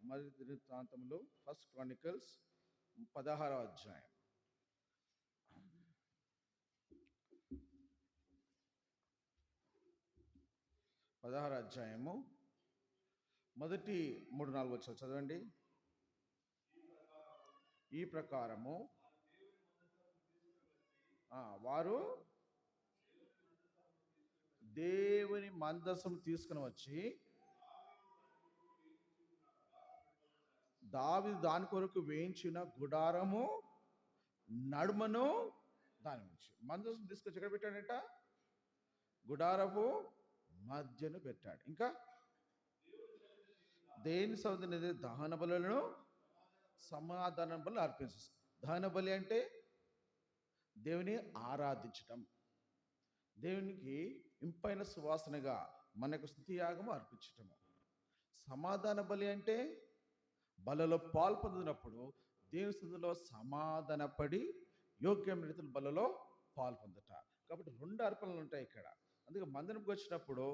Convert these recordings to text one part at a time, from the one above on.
మొదటి దినవృత్తాంతములు, first Chronicles 16వ అధ్యాయం. 16వ అధ్యాయము మొదటి 3-4 వచనాలు చదవండి. ఈ ప్రకారము వారు దేవుని మందసం తీసుకుని వచ్చి దావీదు దాని కొరకు వేయించిన గుడారము నడుమను దాని నుంచి మందసం తీసుకొచ్చి ఎక్కడ పెట్టాడట? గుడారపు మధ్యను పెట్టాడు. ఇంకా దేని సౌందర్య దహన బలులను సమాధాన బలు అర్పించారు. దహన బలి అంటే దేవుని ఆరాధించటం, దేవునికి ఇంపైన సువాసనగా మనకు స్తుతియాగము అర్పించటము. సమాధాన బలి అంటే బలలో పాల్పొందినప్పుడు దేవుని స్థుతిలో సమాధానపడి యోగ్యమైన రీతిలో బలలో పాల్పొందట. కాబట్టి 2 అర్పణలు ఉంటాయి ఇక్కడ. అందుకే మందిరంకి వచ్చినప్పుడు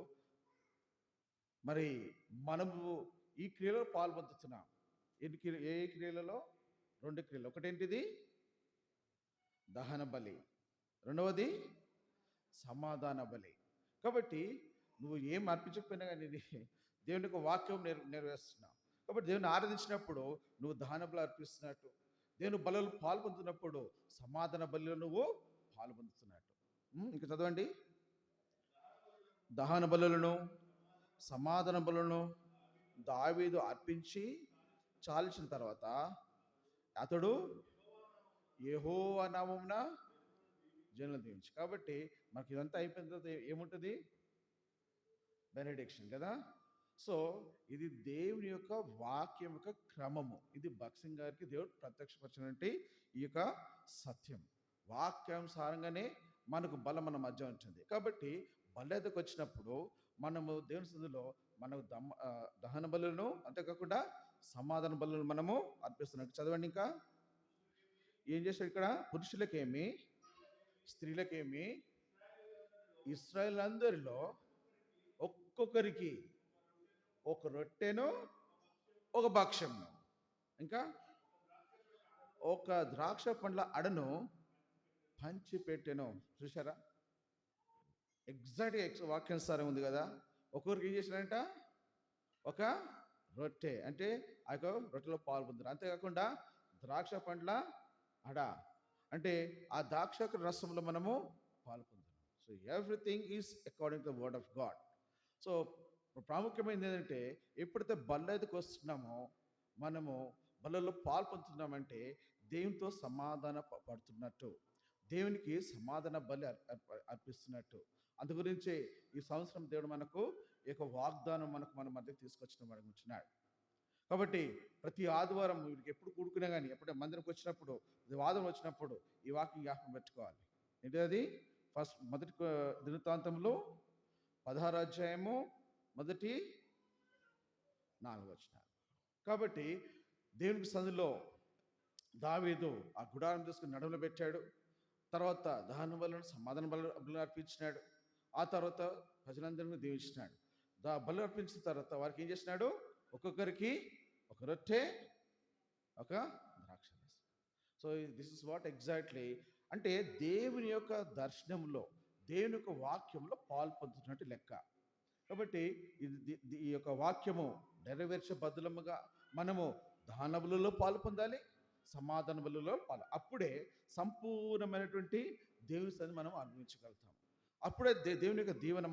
మరి మనము ఈ క్రియలో పాల్పొందుతున్నాం. ఏ క్రియలలో? 2 క్రియలు. ఒకటేంటిది? దహన బలి, రెండవది సమాధాన బలి. కాబట్టి నువ్వు ఏం అర్పించకపోయినా కానీ దేవుని యొక్క వాక్యం నెరవేరుస్తున్నావు. కాబట్టి దేవుని ఆరాధించినప్పుడు నువ్వు దహన బలి అర్పిస్తున్నట్టు, దేవుని బలులు పాల్పొందుతున్నప్పుడు సమాధాన బలిలో నువ్వు పాల్పొందుతున్నట్టు. ఇంకా చదవండి. దహన బలులను సమాధాన బలులను దావీదు అర్పించి చాలించిన తర్వాత అతడు యెహోవా నామమున జనులను దీవించి. కాబట్టి మనకి ఇదంతా అయిపోయిన తర్వాత ఏముంటుంది? బెనెడిక్షన్ కదా. సో ఇది దేవుని యొక్క వాక్యం యొక్క క్రమము. ఇది భక్త్ సింగ్ గారికి దేవుడు ప్రత్యక్షపరిచినటువంటి ఈ యొక్క సత్యం. వాక్యానుసారంగానే మనకు బలం మన మధ్య ఉంటుంది. కాబట్టి బల్యతకు వచ్చినప్పుడు మనము దేవుని స్థితిలో మనకు దహన బలులను, అంతేకాకుండా సమాధాన బలులను మనము అర్పిస్తున్నాం. చదవండి. ఇంకా ఏం చేశాడు ఇక్కడ? పురుషులకేమి స్త్రీలకేమి ఇశ్రాయేలు అందరిలో ఒక్కొక్కరికి ఒక రొట్టెను, ఒక భక్ష్యము, ఇంకా ఒక ద్రాక్ష పండ్ల అడను పంచిపెట్టెను. చూసారా? ఎగ్జాక్ట్గా వాక్యానుసారం ఉంది కదా. ఒక్కొక్కరికి ఏం చేశాడంట? ఒక రొట్టె, అంటే ఆ యొక్క రొట్టెలో పాల్పొందారు. అంతేకాకుండా ద్రాక్ష పండ్ల అడ, అంటే ఆ ద్రాక్ష రసంలో మనము పాల్పొందాం. So everything is according to the word of God. So ప్రాముఖ్యమైనది ఏంటంటే ఎప్పుడైతే బల్లెదకు వస్తున్నామో మనము బల్లలో పాల్పొందుతున్నామంటే దేవునితో సమాధాన పడుతున్నట్టు, దేవునికి సమాధాన బలి అర్పిస్తున్నట్టు. అందు గురించి ఈ సంవత్సరం దేవుడు మనకు ఈ యొక్క వాగ్దానం మన మధ్యకి తీసుకొచ్చిన వాడికి ఉంటున్నాడు. కాబట్టి ప్రతి ఆదివారం వీరికి ఎప్పుడు కూడుకున్నా కానీ, ఎప్పుడైతే మందిరంకి వచ్చినప్పుడు, వాదం వచ్చినప్పుడు ఈ వాక్యం జ్ఞాపకం పెట్టుకోవాలి. ఏంటి అది? మొదటి దినవృత్తాంతములు 16వ అధ్యాయము మొదటి 4 వచనాలు. కాబట్టి దేవునికి సందులో దావీదు ఆ గుడారం తీసుకుని నడుములో పెట్టాడు. తర్వాత దహన బలులను, సమాధాన బలులను అర్పించినాడు. ఆ తర్వాత ప్రజలందరినీ దీవించినాడు. బలు అర్పించిన తర్వాత వారికి ఏం చేసినాడు? ఒక్కొక్కరికి ఒక రొట్టె, ఒక ద్రాక్షరసం. So this is what exactly అంటే దేవుని యొక్క దర్శనంలో, దేవుని యొక్క వాక్యంలో పాల్పొందుతున్నట్టు లెక్క. కాబట్టి ఈ యొక్క వాక్యము నెరవేర్చబద్దులముగా మనము దహన బలులలో పాల్పొందాలి, సమాధాన బలులలో అప్పుడే సంపూర్ణమైనటువంటి దేవుని సన్నిధిని మనం అనుభవించగలుగుతాం. అప్పుడే దేవుని యొక్క దీవెన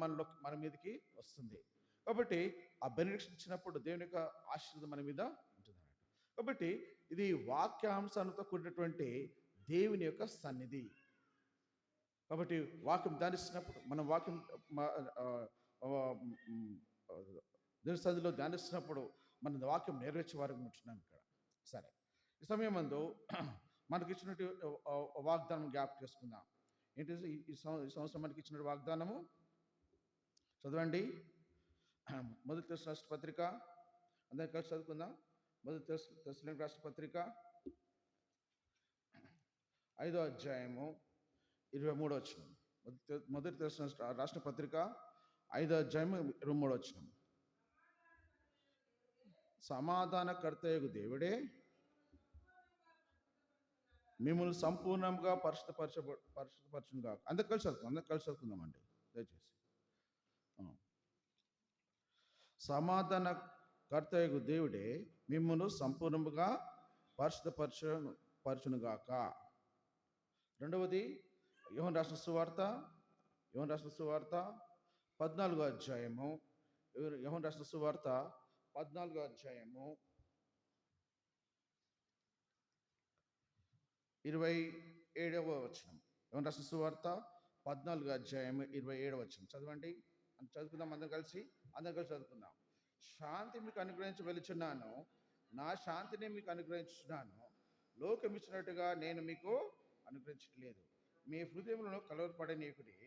మన మీదకి వస్తుంది. కాబట్టి ఆ బెనిఫిట్స్ ఇచ్చినప్పుడు దేవుని యొక్క ఆశీర్వాదం మన మీద ఉంటుంది. కాబట్టి ఇది వాక్యాంశాలతో కూడినటువంటి దేవుని యొక్క సన్నిధి. కాబట్టి వాక్యం ధ్యానిస్తున్నప్పుడు మనం వాక్యం దేవుని సన్నిధిలో ధ్యానిస్తున్నప్పుడు మన వాక్యం నెరవేర్చే వారికి ఉంటున్నాం ఇక్కడ. సరే, ఈ సమయం మందు మనకి ఇచ్చినట్టు వాగ్దానం జ్ఞాపకం చేసుకుందాం. ఏంటి ఈ సంవత్సరం మనకి ఇచ్చిన వాగ్దానము? చదవండి. మొదటి తెస్సలోనికీయులకు రాష్ట్ర పత్రిక, అందరికీ కలిసి చదువుకుందాం. మొదటి తెస్సలోనికీయులకు రాష్ట్ర పత్రిక 5వ అధ్యాయము 23వ వచనం. మొదటి తెస్సలోనికీయులకు రాష్ట్ర పత్రిక 5వ అధ్యాయము 23వ వచనం. సమాధానకర్తయగు దేవుడే మిమ్మల్ని సంపూర్ణంగా పరిశుద్ధపరచును కాక. అందరు కలిసి చదువుకుందామండి దయచేసి. సమాధానకర్తయగు దేవుడే మిమ్మల్ని సంపూర్ణంగా పరిశుద్ధపరచును గాక. రెండవది యోహన్ రాసిన సువార్త 14వ అధ్యాయము. యోహన్ రాసిన సువార్త 14వ అధ్యాయము 27వ వచనం. యోహన్ రాసిన సువార్త 14వ అధ్యాయము 27వ వచనం చదవండి. చదువుకుందాం అందరం కలిసి చదువుకుందాం. శాంతి మీకు అనుగ్రహించి వెలుచున్నాను, నా శాంతిని మీకు అనుగ్రహించున్నాను. లోకం ఇచ్చినట్టుగా నేను మీకు అనుగ్రహించట్లేదు. మీ హృదయంలో కలవరపడనీయకుడి,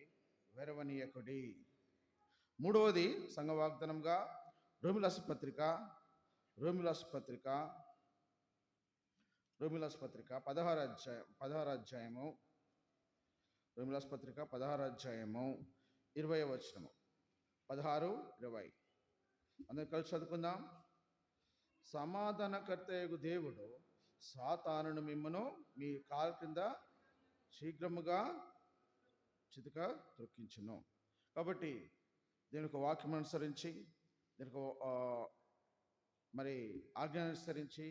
వెరవనీయకుడి. మూడవది సంఘ వాగ్దానంగా రోమిలాసు పత్రిక 16వ అధ్యాయము 20వ వచనము. 16, 20 అందరం కలిసి చదువుకుందాం. సమాధానకర్తయగు దేవుడు సాతానును మిమ్మను మీ కాలు కింద శీఘ్రముగా చితక త్రొక్కించును. కాబట్టి దీని యొక్క వాక్యం అనుసరించి, దీని యొక్క మరి ఆజ్ఞ అనుసరించి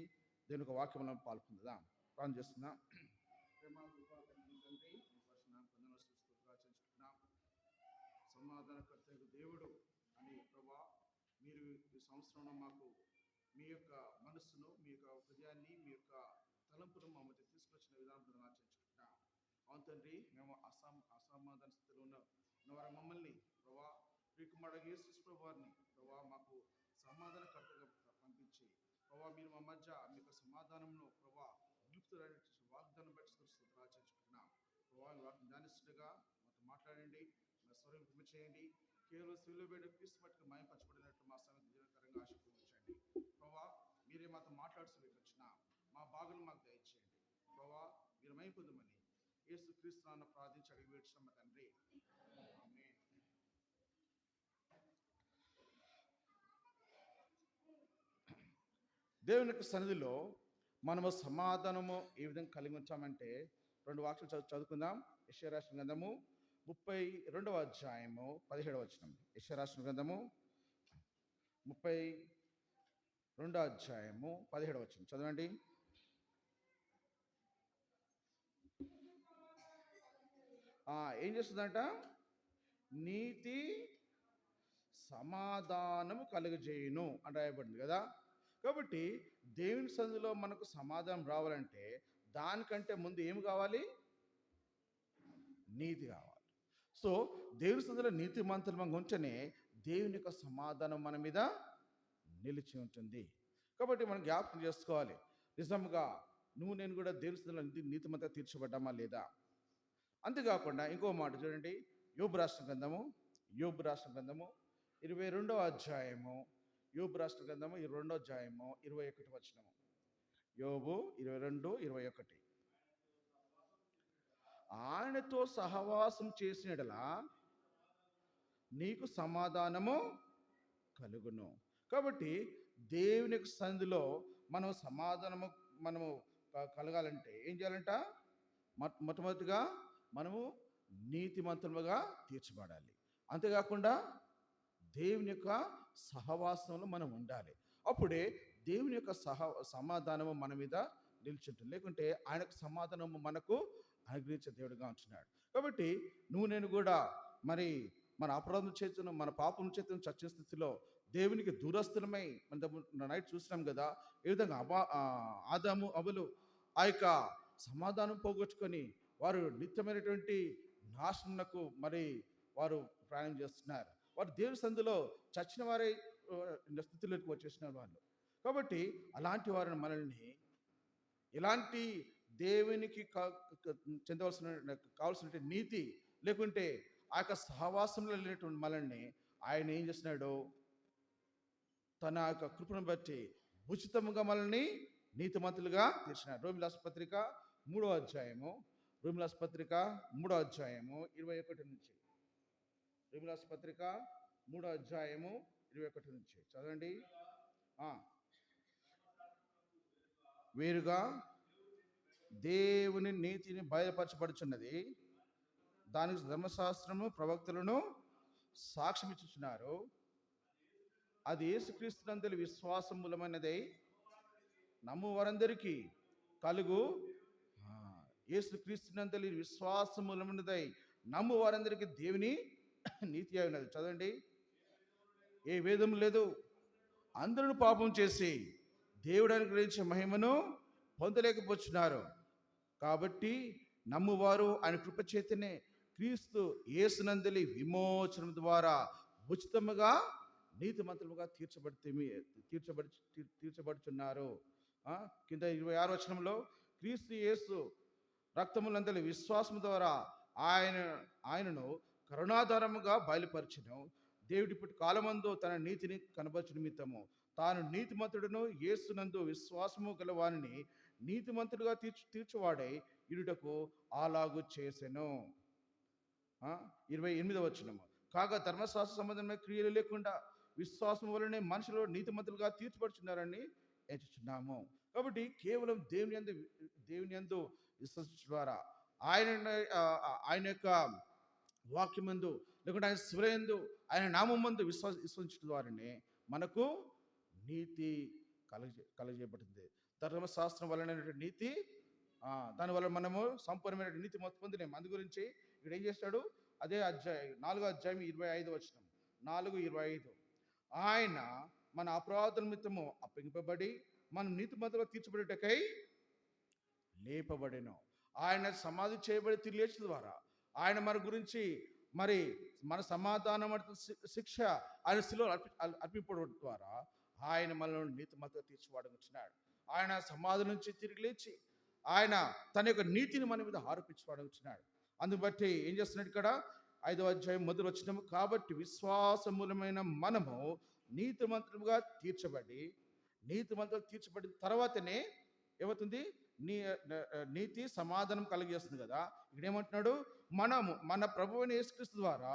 దీని యొక్క వాక్యంలో పాల్పొందుదాం. ప్రార్థన చేస్తున్నాం. సమాధానకర్తయగు దేవుడు అని ప్రభా, మీరు ఈ సంవత్సరంలో మాకు మీ యొక్క మనస్సును, మీ యొక్క హృదయాన్ని, మీ యొక్క తలంపును మా మధ్య తీసుకొచ్చిన విధానం ఆచరించుకుంటున్నాం. అవును తండ్రి, మేము అసమాధాన స్థితిలో ఉన్నవారు మమ్మల్ని ప్రభా, ప్రియకుమారుడు యేసు ప్రభువారిని ప్రభా మాకు సమాధానకర్తగా పంపించి ప్రభా, మీరు మా మధ్య మీ యొక్క సమాధానంలో ప్రభా నిలుపుతున్నటువంటి వాగ్దానం బట్టి ఆచరించుకుంటున్నాం. ప్రభా, మీ వాక్యం ధ్యానిస్తుండగా మాతో మాట్లాడండి, మా స్వరం చేయండి. కేవలం శిలువ వేడి క్రీస్తు మట్టుకు మాయపరచబడినట్లు మా సంగతి జీవనకరంగా ఆశీర్వదించండి. ప్రభా, మీరే మాతో మాట్లాడుతూ వచ్చిన మా భాగులు మాకు దయచేయండి. ప్రభా, మీరు మహిమ పొందమని యేసు క్రీస్తు నామమున ప్రార్థించి అడిగి వేడుచున్నాము తండ్రి. ఆమేన్. దేవుని యొక్క సన్నిధిలో మనము సమాధానము ఏ విధంగా కలిగి ఉంటామంటే 2 వాక్యాలు చదువుకుందాం. యెషయా రాసిన గ్రంథము 32వ అధ్యాయము 17వ వచనం. యెషయా రాసిన గ్రంథము 32వ అధ్యాయము 17వ వచనం చదవండి. ఏం చేస్తుందంట? నీతి సమాధానము కలుగజేయును అని రాయబడింది కదా. కాబట్టి దేవుని సన్నిధిలో మనకు సమాధానం రావాలంటే దానికంటే ముందు ఏం కావాలి? నీతి కావాలి. సో దేవుని సన్నిధిలో నీతి మంత్రులు ఉంటేనే దేవుని యొక్క సమాధానం మన మీద నిలిచి ఉంటుంది. కాబట్టి మనం జ్ఞాపకం చేసుకోవాలి, నిజంగా నువ్వు నేను కూడా దేవుని సన్నిధిలో నీతిమంతా తీర్చబడ్డామా లేదా. అంతేకాకుండా ఇంకో మాట చూడండి, యోబు రాసిన గ్రంథము 22వ అధ్యాయము 22వ అధ్యాయము 21వ వచనము. యోబు 22:21. ఆయనతో సహవాసం చేసిన యెడల నీకు సమాధానము కలుగును. కాబట్టి దేవుని యొక్క సన్నిధిలో మనం సమాధానము కలగాలంటే ఏం చేయాలంట? మొట్టమొదటిగా మనము నీతిమంతులుగా తీర్చబడాలి. అంతేకాకుండా దేవుని యొక్క సహవాసంలో మనం ఉండాలి. అప్పుడే దేవుని యొక్క సమాధానము మన మీద నిల్చుంటుంది. లేకుంటే ఆయనకు సమాధానము మనకు అనుగ్రహించే దేవుడిగా ఉంటున్నాడు. కాబట్టి నువ్వు నేను కూడా మరి మన అపరాధం చేతును, మన పాపం చేతును చచ్చిన స్థితిలో దేవునికి దూరస్థులమై మన నైట్ చూసినాం కదా, ఏ విధంగా ఆదాము అవ్వలు ఆ యొక్క సమాధానం పోగొట్టుకొని వారు నిత్యమైనటువంటి నాశనకు మరి వారు ప్రయాణం చేస్తున్నారు. వారు దేవుని సందులో చచ్చిన వారే స్థితిలోకి వచ్చేసినారు వాళ్ళు. కాబట్టి అలాంటి వారిని మనల్ని ఎలాంటి దేవునికి కావాల్సిన నీతి లేకుంటే ఆ యొక్క సహవాసంలో లేనటువంటి మనల్ని ఆయన ఏం చేస్తున్నాడు? తన యొక్క కృపను బట్టి ఉచితంగా మనల్ని నీతిమంతులుగా తీర్చినాడు. రోమిలాసు పత్రిక 3వ అధ్యాయము 21 నుంచి. రోమిలాసు పత్రిక 3వ అధ్యాయము 21 నుంచి చదవండి. వేరుగా దేవుని నీతిని బయలుపరచబడుచున్నది. దానికి ధర్మశాస్త్రము ప్రవక్తలను సాక్ష్యం ఇచ్చుచున్నారు. అది యేసుక్రీస్తునందలి విశ్వాసం మూలమైనదై నమ్ము వారందరికీ కలుగు. యేసుక్రీస్తునందలి విశ్వాసం మూలమైనదై నమ్ము వారందరికీ దేవుని నీతి అయి ఉన్నది. చదవండి. ఏ భేదం లేదు, అందరూ పాపం చేసి దేవుడు అనుగ్రహించే మహిమను పొందలేకపోతున్నారు. కాబట్టి నమ్మువారు ఆయన కృప చేతనే క్రీస్తు యేసునందలి విమోచనం ద్వారా ఉచితముగా నీతిమంతులుగా తీర్చబడుచున్నారు. కింద 26వ వచనంలో క్రీస్తు యేసు రక్తములందలి విశ్వాసం ద్వారా ఆయనను కరుణాధారముగా బయలుపరచును. దేవుడి ఇప్పటి కాలమందు తన నీతిని కనబరచు నిమిత్తము తాను నీతిమంతుడును యేసునందు విశ్వాసము గల వానిని నీతిమంతుడుగా తీర్చువాడై ఇరుటకు అలాగు చేసెను. 28వ వచనము. కాగా ధర్మశాస్త్ర సంబంధమైన క్రియలు లేకుండా విశ్వాసం వలనే మనుషులు నీతిమంతులుగా తీర్చబడుచున్నారని ఎంచుచున్నాము. కాబట్టి కేవలం దేవుని యందు విశ్వసించు ద్వారా ఆయన యొక్క వాక్యమందు లేకుంటే ఆయన శివయందు ఆయన నామందు విశ్వసించడం ద్వారానే మనకు నీతి కలగజేయబడింది. ధర్మశాస్త్రం వలన నీతి, దానివల్ల మనము సంపూర్ణమైన నీతి మొత్తం పొందినాం. అందు గురించి ఇక్కడ ఏం చేస్తాడు? అదే 4వ అధ్యాయం 25వ వచనం, 4:25. ఆయన మన అపరాధ నిమిత్తము అప్పగింపబడి మనం నీతిమంతులుగా తీర్చబడేటకై లేపబడెను. ఆయన సమాధి చేయబడి తిరిగి లేచిన ద్వారా ఆయన మన గురించి మన సమాధానం శిక్ష ఆయన శిలువలో అర్పింపడం ద్వారా ఆయన మనల్ని నీతిమంతులుగా తీర్చివాడు వచ్చినాడు. ఆయన సమాధి నుంచి తిరిగి లేచి ఆయన తన యొక్క నీతిని మన మీద ఆరోపించేవాడు వచ్చినాడు. అందుబట్టి ఏం చేస్తున్నాడు ఇక్కడ 5వ అధ్యాయం మొదటి వచనము. కాబట్టి విశ్వాసమూలమైన మనము నీతిమంతులుగా తీర్చబడిన తర్వాతనే ఏమవుతుంది? నీతి సమాధానం కలిగేస్తుంది కదా. ఇక్కడ ఏమంటున్నాడు? మనము మన ప్రభువైన యేసుక్రీస్తు ద్వారా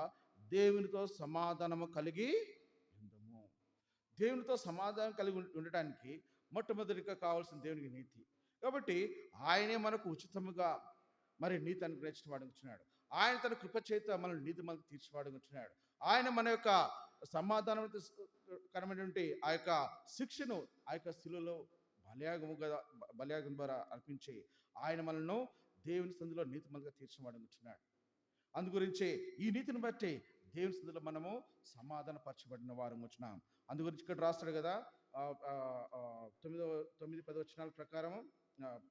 దేవునితో సమాధానము కలిగి ఉండము. దేవునితో సమాధానం కలిగి ఉండటానికి మొట్టమొదటిగా కావాల్సిన దేవునికి నీతి. కాబట్టి ఆయనే మనకు ఉచితముగా నీతి అనుగ్రహించడం వచ్చినాడు. ఆయన తన కృప చేత మనల్ని నీతిమంతులుగా తీర్చివాడు వచ్చినాడు. ఆయన మన యొక్క సమాధానకరమైనటువంటి ఆ యొక్క శిక్షను ఆ యొక్క శిలువలో బలియాగం ద్వారా అర్పించి ఆయన మనల్ని దేవుని సందులో నీతిమంతులుగా తీర్చివాడు వచ్చినాడు. అందుగురించి ఈ నీతిని బట్టి దేవుని సందులో మనము సమాధానపరచబడిన వారు వచ్చినాం. అందుగురించి ఇక్కడ రాస్తాడు కదా 9-10 వచనాల ప్రకారము,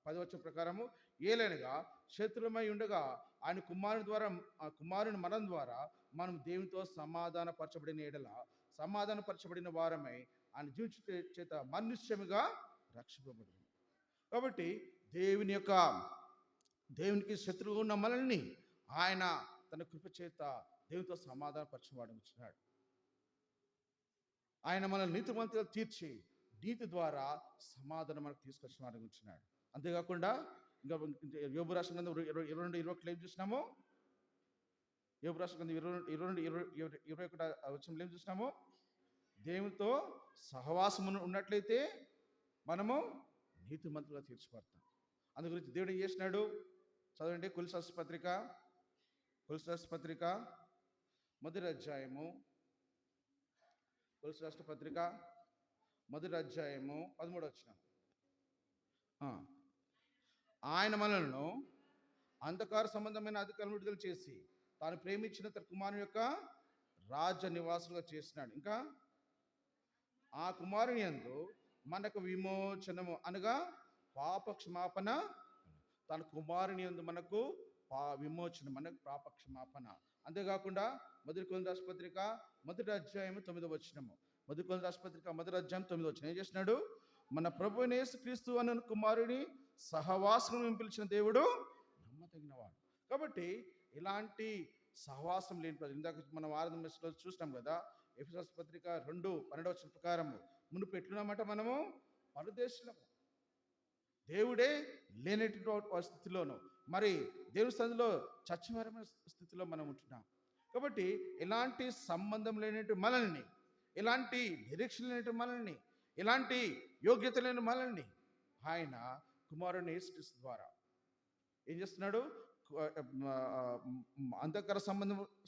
10వ వచనం ప్రకారము, ఏలైనగా శత్రులమై ఉండగా ఆయన కుమారుని మరణం ద్వారా మనం దేవునితో సమాధానపరచబడిన వారమై ఆయన జీవించ చేత మనుష్యముగా రక్షింపబడింది. కాబట్టి దేవునికి శత్రువుగా ఉన్న మనల్ని ఆయన తన కృప చేత దేవునితో సమాధానపరచబడి వచ్చినాడు. ఆయన మనల్ని నీతిమంతులుగా తీర్చి నీతి ద్వారా సమాధానం మనకు తీసుకొచ్చిన వాడిని ఉంచినాడు. అంతేకాకుండా ఇంకా యోబు రాష్ట్ర గ్రంథం 22-21 ఏం చూసినాము? యోబు రాష్ట్ర గ్రంథం 22-21 వచనంలో ఏం చూసినాము? దేవునితో సహవాసం ఉన్నట్లయితే మనము నీతిమంతులుగా తీర్చిపడతాం. అందు గురించి దేవుడు ఏం చేసినాడు? చదవండి. కొలస్సీ రాష్ట్ర పత్రిక మొదటి అధ్యాయము, కొలస్సీ రాష్ట్ర పత్రిక మొదటి అధ్యాయము 13వ వచనం. ఆయన మనలను అంధకార సంబంధమైన అధికారం విడుదల చేసి తాను ప్రేమించిన తన కుమారుని యొక్క రాజ్య నివాసులుగా చేసినాడు. ఇంకా ఆ కుమారుని యందు మనకు విమోచనము అనగా పాప క్షమాపణ. తన కుమారుని యందు మనకు విమోచనం అనగా పాప క్షమాపణ. అంతేకాకుండా మొదటి కొరింథీ రాసిన పత్రిక మొదటి అధ్యాయం 9వ వచనము, మొదటి కొరింథీ రాసిన పత్రిక మొదటి అధ్యాయం 9వ వచనం ఏం చేసినాడు? మన ప్రభువైన యేసుక్రీస్తు అను కుమారుని సహవాసం పిలిచిన దేవుడు నమ్మదగినవాడు. కాబట్టి ఇలాంటి సహవాసం లేని ప్రజలు, ఇందాక మనం ఆరాధన చూసినాం కదా, ఎఫెసీయుల పత్రిక 2:12 వచనం ప్రకారము మునుపు ఎట్లున్నామంట? మనము పరదేశులము, దేవుడే లేనటువంటి పరిస్థితిలోను, దేవుని సందులో చచ్చిమరమైన స్థితిలో మనం ఉంటున్నాం. కాబట్టి ఎలాంటి సంబంధం లేనటువంటి మనల్ని, ఎలాంటి నిరీక్షణ లేనటువంటి మనల్ని, ఎలాంటి యోగ్యత లేని మనల్ని ఆయన కుమారుని యేసుక్రీస్తు ద్వారా ఏం చేస్తున్నాడు? అంధకార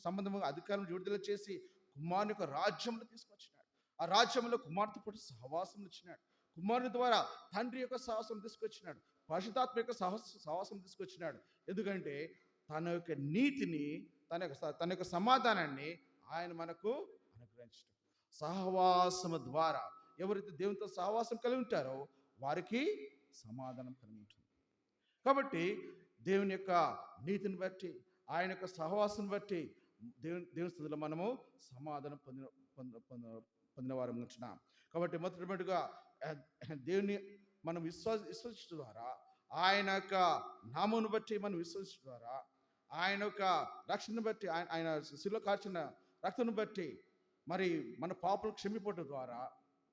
సంబంధముగా అధికారం విడుదల చేసి కుమారుని యొక్క రాజ్యంలో తీసుకొచ్చినాడు. ఆ రాజ్యంలో కుమార్తె పాటు సహవాసం ఇచ్చినాడు. కుమారుని ద్వారా తండ్రి యొక్క సహవాసం తీసుకొచ్చినాడు. పరిశుద్ధాత్మ యొక్క సహవాసం తీసుకొచ్చినాడు. ఎందుకంటే తన యొక్క నీతిని, తన యొక్క సమాధానాన్ని ఆయన మనకు అనుగ్రహించడం. సహవాసము ద్వారా ఎవరైతే దేవునితో సహవాసం కలిగి ఉంటారో వారికి సమాధానం కలిగి ఉంటుంది. కాబట్టి దేవుని యొక్క నీతిని బట్టి, ఆయన యొక్క సహవాసం బట్టి దేవుని స్థితిలో మనము సమాధానం పొందిన వారం ఉంటున్నాం. కాబట్టి మొట్టమొదటిగా దేవుని మనం విశ్వసించడం ద్వారా, ఆయన యొక్క నామమును బట్టి మనం విశ్వసించడం ద్వారా, ఆయన యొక్క రక్షణను బట్టి, ఆయన శిలువ కార్చిన రక్తను బట్టి మరి మన పాపలు క్షమిపోవడం ద్వారా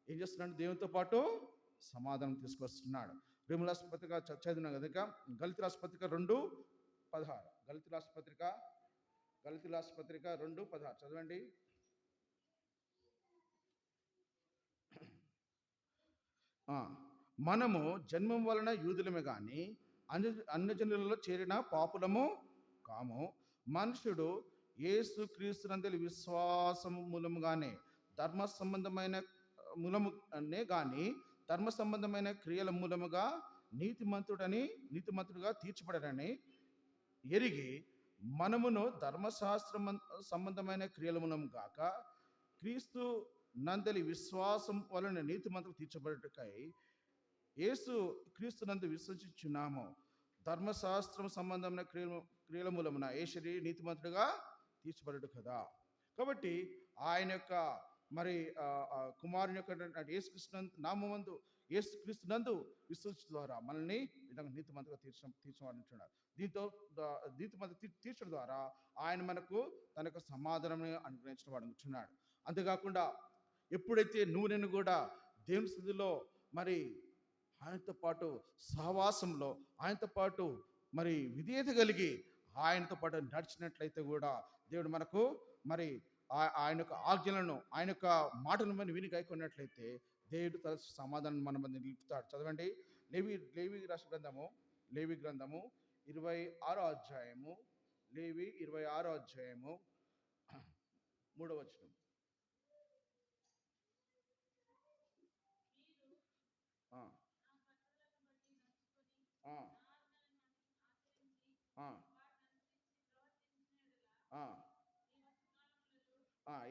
ఏం చేస్తున్నాడు? దేవునితో పాటు సమాధానం తీసుకొస్తున్నాడు. రోమీయుల రాసిన పత్రిక చదివినాం కదా. గలతీ రాసిన పత్రిక 2:16. గలతీ రాసిన పత్రిక 2:16 చదవండి. మనము జన్మం వలన యూదులమే కానీ అన్యజనులలో చేరిన పాపులము కాము. మనుషుడు యేసు క్రీస్తునందలి విశ్వాసము మూలముగానే ధర్మ సంబంధమైన క్రియల మూలముగా నీతిమంతుడుగా తీర్చబడనని ఎరిగి మనమును ధర్మశాస్త్ర సంబంధమైన క్రియల మూలము గాక క్రీస్తు నందలి విశ్వాసం వలన నీతిమంతుడు తీర్చబడుటకై యేసు క్రీస్తు నందు విశ్వసించున్నాము. ధర్మశాస్త్రం సంబంధమైన క్రియల మూలమున యేసుని నీతిమంతుడుగా తీర్చబడు కదా. కాబట్టి ఆయన యొక్క మరి కుమారుని యొక్క యేసుక్రీస్తు నందు విశ్వసించడం ద్వారా మనల్ని విధంగా నీతిమంతుగా తీర్చమంటున్నాడు. నీతిమంతుగా తీర్చడం ద్వారా ఆయన మనకు తన యొక్క సమాధానం అనుగ్రహించడం అనుకుంటున్నాడు. అంతేకాకుండా ఎప్పుడైతే నేను కూడా దేవుని స్థితిలో మరి ఆయనతో పాటు సహవాసంలో, ఆయనతో పాటు మరి విధేయత కలిగి ఆయనతో పాటు నడిచినట్లయితే కూడా దేవుడు మనకు మరి ఆయన యొక్క ఆజ్ఞలను, ఆయన యొక్క మాటలను మనం విని గైకొన్నట్లయితే దేవుడు తన సమాధానం మన మంది నిలుపుతాడు. చదవండి. లేవి గ్రంథము 26వ అధ్యాయము. లేవి 26వ అధ్యాయము 3వ వచనం.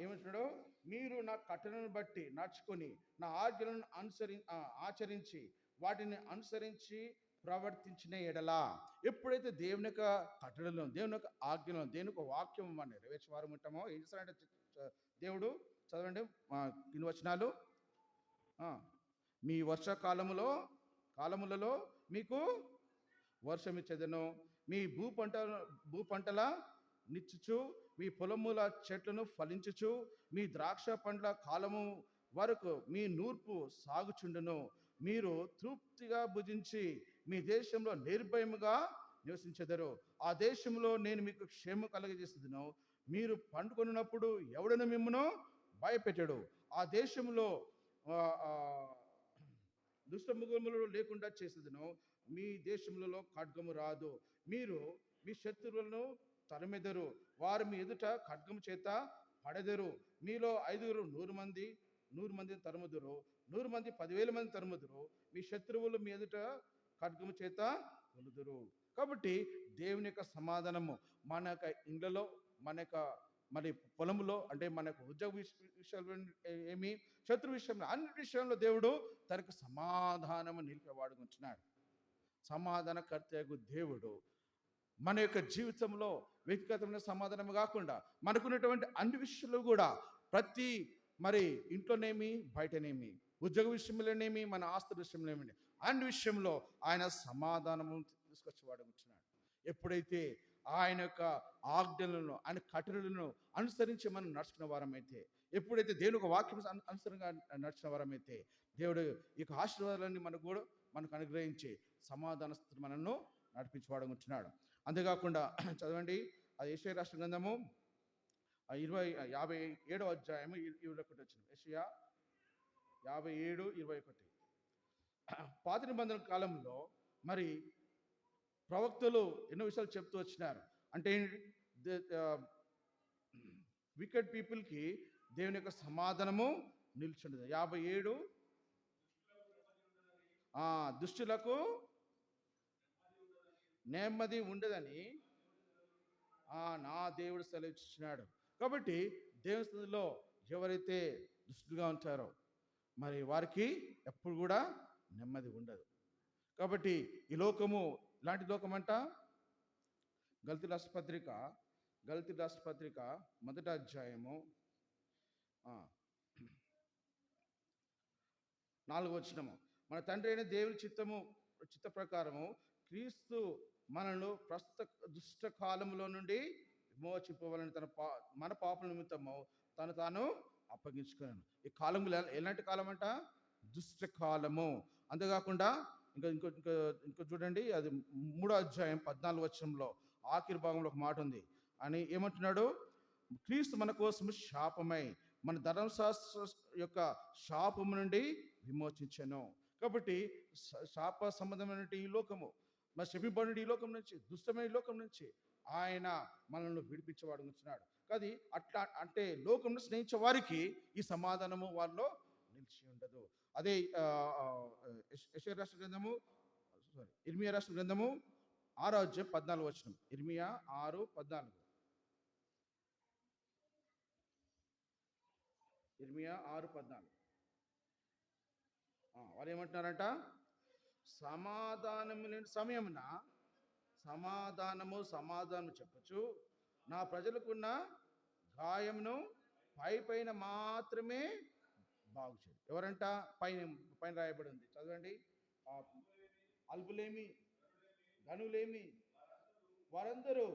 ఏమంటున్నాడు? మీరు నా కట్టడలను బట్టి నడుచుకొని నా ఆజ్ఞలను ఆచరించి వాటిని అనుసరించి ప్రవర్తించిన ఎడలా. ఎప్పుడైతే దేవుని యొక్క కట్టడలను, దేవుని యొక్క ఆజ్ఞలను, దేవుని యొక్క వాక్యం మనం నెరవేర్చేవారు ఉంటామో ఏం చేస్తాడంటే దేవుడు, చదవండి ఇన్ని వచనాలు. మీ కాలములలో మీకు వర్షం ఇచ్చేదను, మీ భూపంటల నిచ్చుచు, మీ పొలముల చెట్లను ఫలించుచు, మీ ద్రాక్ష పండ్ల కాలము వరకు మీ నూర్పు సాగుచుండును. మీరు తృప్తిగా భుజించి మీ దేశంలో నిర్భయముగా నివసించెదరు. ఆ దేశంలో నేను మీకు క్షేమం కలుగజేసేదను. మీరు పండుకొనున్నప్పుడు ఎవడను మిమ్మును భయపెట్టడు. ఆ దేశంలో దుష్టముఖములు లేకుండా చేసేదను. మీ దేశములలో ఖడ్గము రాదు. మీరు మీ శత్రువులను తరిమెదరు. వారు మీ ఎదుట ఖడ్గము చేత పడెదరు. మీలో 5 100 మంది తరుముదురు, 100 మంది 10,000 మంది తరుముదురు. మీ శత్రువులు మీ ఎదుట ఖడ్గము చేత కొలుదురు. కాబట్టి దేవుని యొక్క సమాధానము మన యొక్క ఇండ్లలో, మన యొక్క మరి పొలములో, అంటే మన యొక్క ఉద్యోగ విషయంలో ఏమి, శత్రు విషయంలో, అన్ని విషయంలో దేవుడు తనకు సమాధానము నిలిపేవాడుకుంటున్నాడు. సమాధానకర్తకు దేవుడు మన యొక్క జీవితంలో వ్యక్తిగతమైన సమాధానం కాకుండా మనకున్నటువంటి అన్ని విషయాలు కూడా, ప్రతి మరి ఇంట్లోనేమి, బయటనేమి, ఉద్యోగ విషయంలోనేమి, మన ఆస్తుల విషయంలోనేమి, అన్ని విషయంలో ఆయన సమాధానము తీసుకొచ్చేవాడు ఉంటున్నాడు. ఎప్పుడైతే ఆయన యొక్క ఆజ్ఞలను, ఆయన కట్టడలను అనుసరించి మనం నడుచుకున్న వారమైతే, ఎప్పుడైతే దేవుని ఒక వాక్యం అనుసరంగా నడిచిన వారమైతే, దేవుడు ఈ యొక్క ఆశీర్వాదాలన్నీ మనకు అనుగ్రహించి సమాధాన స్థితి మనను నడిపించేవాడు ఉంటున్నాడు. అంతేకాకుండా చదవండి, అది యెషయా రాసిన గ్రంథము 57వ అధ్యాయము 21 వచ్చింది. యెషయా 57:21. పాత నిబంధన కాలంలో మరి ప్రవక్తలు ఎన్నో విషయాలు చెప్తూ వచ్చినారు. అంటే వికెట్ పీపుల్కి దేవుని యొక్క సమాధానము నిల్చుండదు. 57 దుష్టులకు నెమ్మది ఉండదని నా దేవుడు సెలవిచ్చినాడు. కాబట్టి దేవుని స్థితిలో ఎవరైతే దుష్టులుగా ఉంటారో మరి వారికి ఎప్పుడు కూడా నెమ్మది ఉండదు. కాబట్టి ఈ లోకము ఇలాంటి లోకం అంట. గలతీ రాష్ట్ర పత్రిక 1వ అధ్యాయము 4వ వచనము. మన తండ్రి అయిన దేవుని చిత్త ప్రకారము క్రీస్తు మనను ప్రస్తుత దుష్ట కాలములో నుండి విమోచింపవాలని మన పాపల నిమిత్తము తాను అప్పగించుకున్నాను. ఈ కాలములు ఎలాంటి కాలం అంట? దుష్ట కాలము. అంతేకాకుండా ఇంకా చూడండి, అది 3వ అధ్యాయం 14వ వచనంలో ఆఖరి భాగంలో ఒక మాట ఉంది. అని ఏమంటున్నాడు? క్రీస్తు మన కోసము శాపమై మన ధర్మశాస్త్ర యొక్క శాపము నుండి విమోచించను. కాబట్టి శాప సంబంధమైన ఈ లోకము, మరి శపింపబడిన ఈ లోకం నుంచి, దుష్టమైన ఈ లోకం నుంచి ఆయన మనల్ని విడిపించేవాడు ఉంటున్నాడు. కానీ అట్లా అంటే లోకంలో స్నేహించే వారికి ఈ సమాధానము వాళ్ళలో నిలిచి ఉండదు. అదే ఇర్మియా రాష్ట్ర గ్రంథము 6వ అధ్యాయం 14వ వచనం. ఇర్మియా 6:14. ఇర్మియా 6:14. వాళ్ళు ఏమంటున్నారంట? సమాధానము లేని సమయమున సమాధానము చెప్పచ్చు, నా ప్రజలకున్న గాయమును పైన మాత్రమే బాగు చేయదు. ఎవరంట? పైన రాయబడి ఉంది, చదవండి. అల్పులేమి ధనులేమి వారందరూ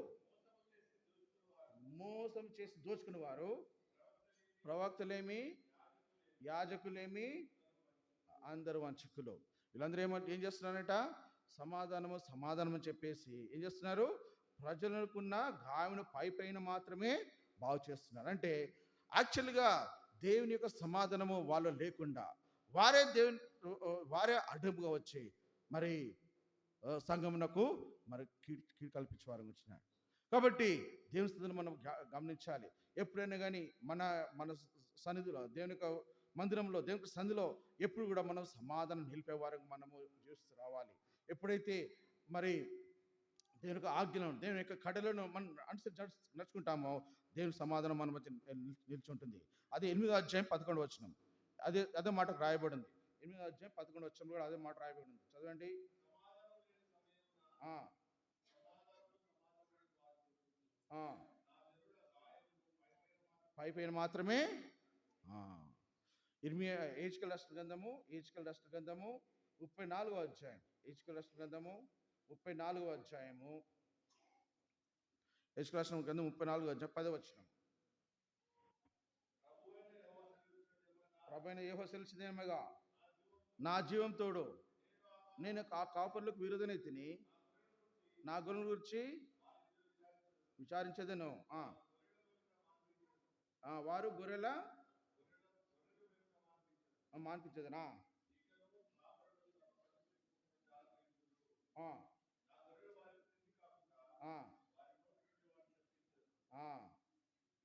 మోసం చేసి దోచుకున్న వారు, ప్రవక్తలేమి యాజకులేమి అందరూ వంచకులు. వీళ్ళందరూ ఏం చేస్తున్నారంట? సమాధానము చెప్పేసి ఏం చేస్తున్నారు? ప్రజలకున్న గాయమును పైన మాత్రమే బాగు చేస్తున్నారు. అంటే యాక్చువల్గా దేవుని యొక్క సమాధానము వాళ్ళు లేకుండా వారే అడ్డుగా వచ్చి మరి సంఘమునకు మరి కీడు కల్పించేవారు వచ్చినారు. కాబట్టి దేవుని స్థితిని మనం గమనించాలి. ఎప్పుడైనా కానీ మన సన్నిధిలో, దేవుని యొక్క మందిరంలో, దేవుని సన్నిధిలో ఎప్పుడు కూడా మనం సమాధానం నిలిపేవారు మనము చూస్తూ రావాలి. ఎప్పుడైతే మరి దేవుని యొక్క ఆజ్ఞలను, దేవుని యొక్క కడలను మనం అనుసరించి నడుచుకుంటామో దేవుని సమాధానం మన మధ్య నిల్చుంటుంది. అదే 8వ అధ్యాయం 11వ వచనం. అదే మాట రాయబడింది. 8వ అధ్యాయం 11వ వచనం కూడా అదే మాట రాయబడింది. చదవండి. పైన మాత్రమే. ఏజ్కేల్ రాష్ట్ర గ్రంథము 34వ అధ్యాయం. ఏజ్కేల్ రాష్ట్ర గ్రంథము 34వ అధ్యాయము. ఏజ్కేల్ రాష్ట్ర గ్రంథం 34వ అధ్యాయం 10వ వచనం. ప్రభువైన యెహోవా సెలవిచ్చినదేమనగా, నా జీవం తోడు నేను ఆ కాపరులకు విరోధనైతిని, నా గొర్రెల గురించి విచారించేదను. వారు గొర్రెల మాన్పించేదనా?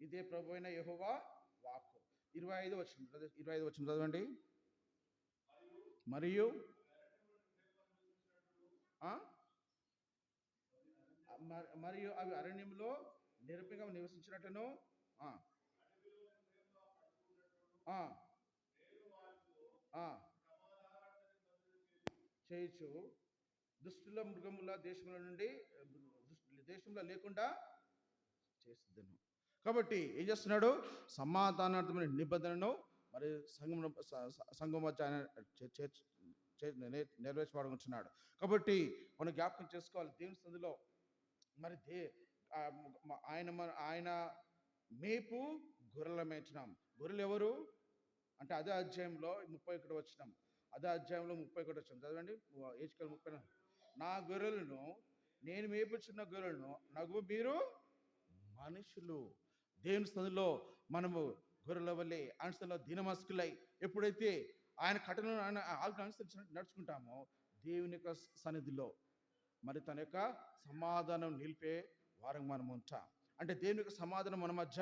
ఇదే ప్రభువైన యెహోవా వాక్కు. 25వ వచనం చదవండి. మరియు అవి అరణ్యంలో నిరపంగా నివసించినట్లును చేయొచ్చు. దుష్టుల మృగముల దేశంలో లేకుండా చేస్తుందను. కాబట్టి ఏం చేస్తున్నాడు? సమాధానార్థమైన నిబంధనను మరి సంఘం మధ్య నెరవేర్చబడుతున్నాడు. కాబట్టి మనం జ్ఞాపకం చేసుకోవాలి, దేవుని సందులో మరి ఆయన మేపు గొర్రెల మేచినాం. గొర్రెలు ఎవరు అంటే అదే అధ్యాయంలో 31 వచనం. అదే అధ్యాయంలో 31 వచనం చదవండి. ఏజ్కేల్ 30. నా గొర్రెలను, నేను మేపుచున్న గొర్రెలను నగు మీరు మనుషులు. దేవుని స్థితిలో మనము గొర్రెల వల్లే అనుసలో దీనమస్కులై ఎప్పుడైతే ఆయన కట్టలను ఆయన ఆజ్ఞ అనుసరించి నడుచుకుంటామో దేవుని యొక్క సన్నిధిలో మరి తన యొక్క సమాధానం నిలిపే వారం మనం ఉంటాం. అంటే దేవుని యొక్క సమాధానం మన మధ్య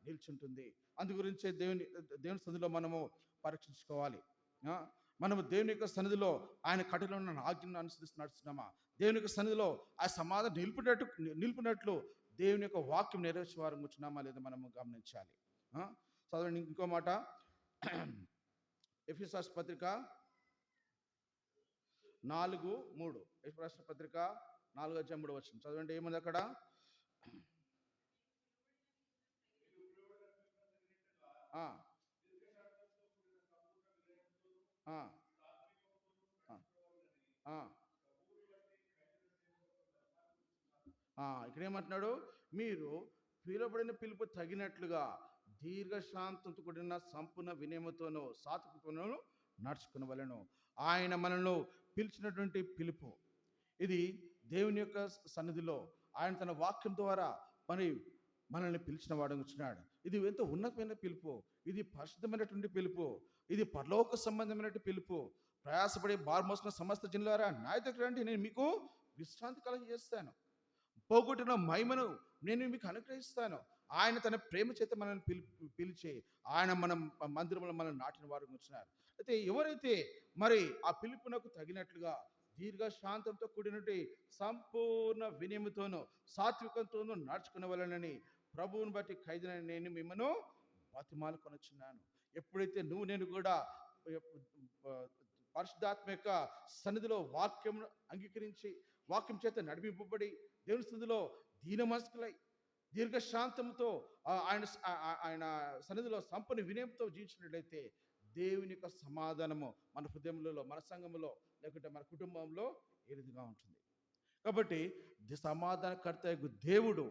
నిల్చుంటుంది. అందు గురించే దేవుని సన్నిధిలో మనము పరీక్షించుకోవాలి. మనము దేవుని యొక్క సన్నిధిలో ఆయన కఠినమైన ఆజ్ఞను అనుసరిస్తూ నడుస్తున్నామా? దేవుని యొక్క సన్నిధిలో ఆ సమాధానం నిలిపినట్లు దేవుని యొక్క వాక్యం నెరవేర్చే వారం కూర్చున్నామా లేదా మనము గమనించాలి. చదవండి ఇంకో మాట, ఎఫెసీయుల పత్రిక 4:3. ఎఫెసీయుల పత్రిక 4:3 చదవండి. ఏముంది అక్కడ? ఇక్కడ ఏమంటున్నాడు? మీరు పిలువబడిన పిలుపు తగినట్లుగా దీర్ఘశాంతంతో కూడిన సంపూర్ణ వినయముతోనూ సాత్వికతోనూ నడుచుకునవలెను. ఆయన మనల్ని పిలిచినటువంటి పిలుపు ఇది. దేవుని యొక్క సన్నిధిలో ఆయన తన వాక్యం ద్వారా మనల్ని పిలిచిన వాడు వచ్చినాడు. ఇది ఎంతో ఉన్నతమైన పిలుపు, ఇది పరిశుద్ధమైనటువంటి పిలుపు, ఇది పరలోక సంబంధమైనటువంటి పిలుపు. ప్రయాసపడి బార్మోసిన సమస్త జనులారా నా దగ్గర రండి, నేను మీకు విశ్రాంతి కలుగజేస్తాను. పోగొట్టిన మహిమను నేను మీకు అనుగ్రహిస్తాను. ఆయన తన ప్రేమ చేత మనల్ని పిలిచి ఆయన మనం మందిరంలో మనల్ని నాటిన వారు వచ్చినారు. అయితే ఎవరైతే మరి ఆ పిలుపునకు తగినట్లుగా దీర్ఘశాంతంతో కూడినటువంటి సంపూర్ణ వినయముతోనూ సాత్వికంతోనూ నడుచుకునవలెనని ప్రభువుని బట్టి ఖైదీనైన నేను మిమ్మల్ని బతిమాలుకొనుచున్నాను. ఎప్పుడైతే నేను కూడా పరిశుద్ధాత్మ యొక్క సన్నిధిలో వాక్యం అంగీకరించి వాక్యం చేత నడిపింపబడి దేవుని సన్నిధిలో దీన మనస్కులై దీర్ఘశాంతంతో ఆయన సన్నిధిలో సంపూర్ణ వినయంతో జీవించినట్లయితే దేవుని యొక్క సమాధానము మన హృదయంలో, మన సంఘములో, లేకుంటే మన కుటుంబంలో ఏ విధంగా ఉంటుంది. కాబట్టి సమాధానకర్త దేవుడు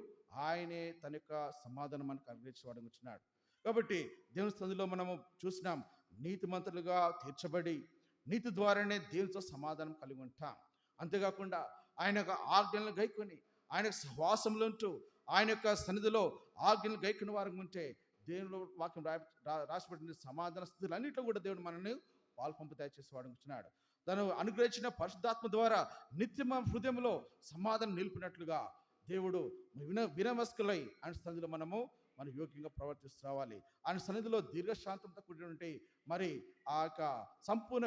ఆయనే తన యొక్క సమాధానం మనకు అనుగ్రహించడం వచ్చినాడు. కాబట్టి దేవుని సన్నిధిలో మనము చూసినాం, నీతిమంతులుగా తీర్చబడి నీతి ద్వారానే దేవునితో సమాధానం కలిగి ఉంటాం. అంతేకాకుండా ఆయన యొక్క ఆజ్ఞలను గైకొని ఆయన సహవాసంలో ఉంటూ ఆయన యొక్క సన్నిధిలో ఆజ్ఞలు గైకున్న వారికి ఉంటే దేవుని వాక్యం రాసిపెట్టిన సమాధాన స్థితులు అన్నింటిలో కూడా దేవుడు మనల్ని పాల్పంపు దయచేసేవాడు ఉంటున్నాడు. తను అనుగ్రహించిన పరిశుద్ధాత్మ ద్వారా నిత్యం హృదయంలో సమాధానం నిలిపినట్లుగా దేవుడు వినమస్కులై ఆయన సన్నిధిలో మనం యోగ్యంగా ప్రవర్తిస్తూ రావాలి. ఆయన సన్నిధిలో దీర్ఘశాంతంతో కూడినటువంటి మరి ఆ యొక్క సంపూర్ణ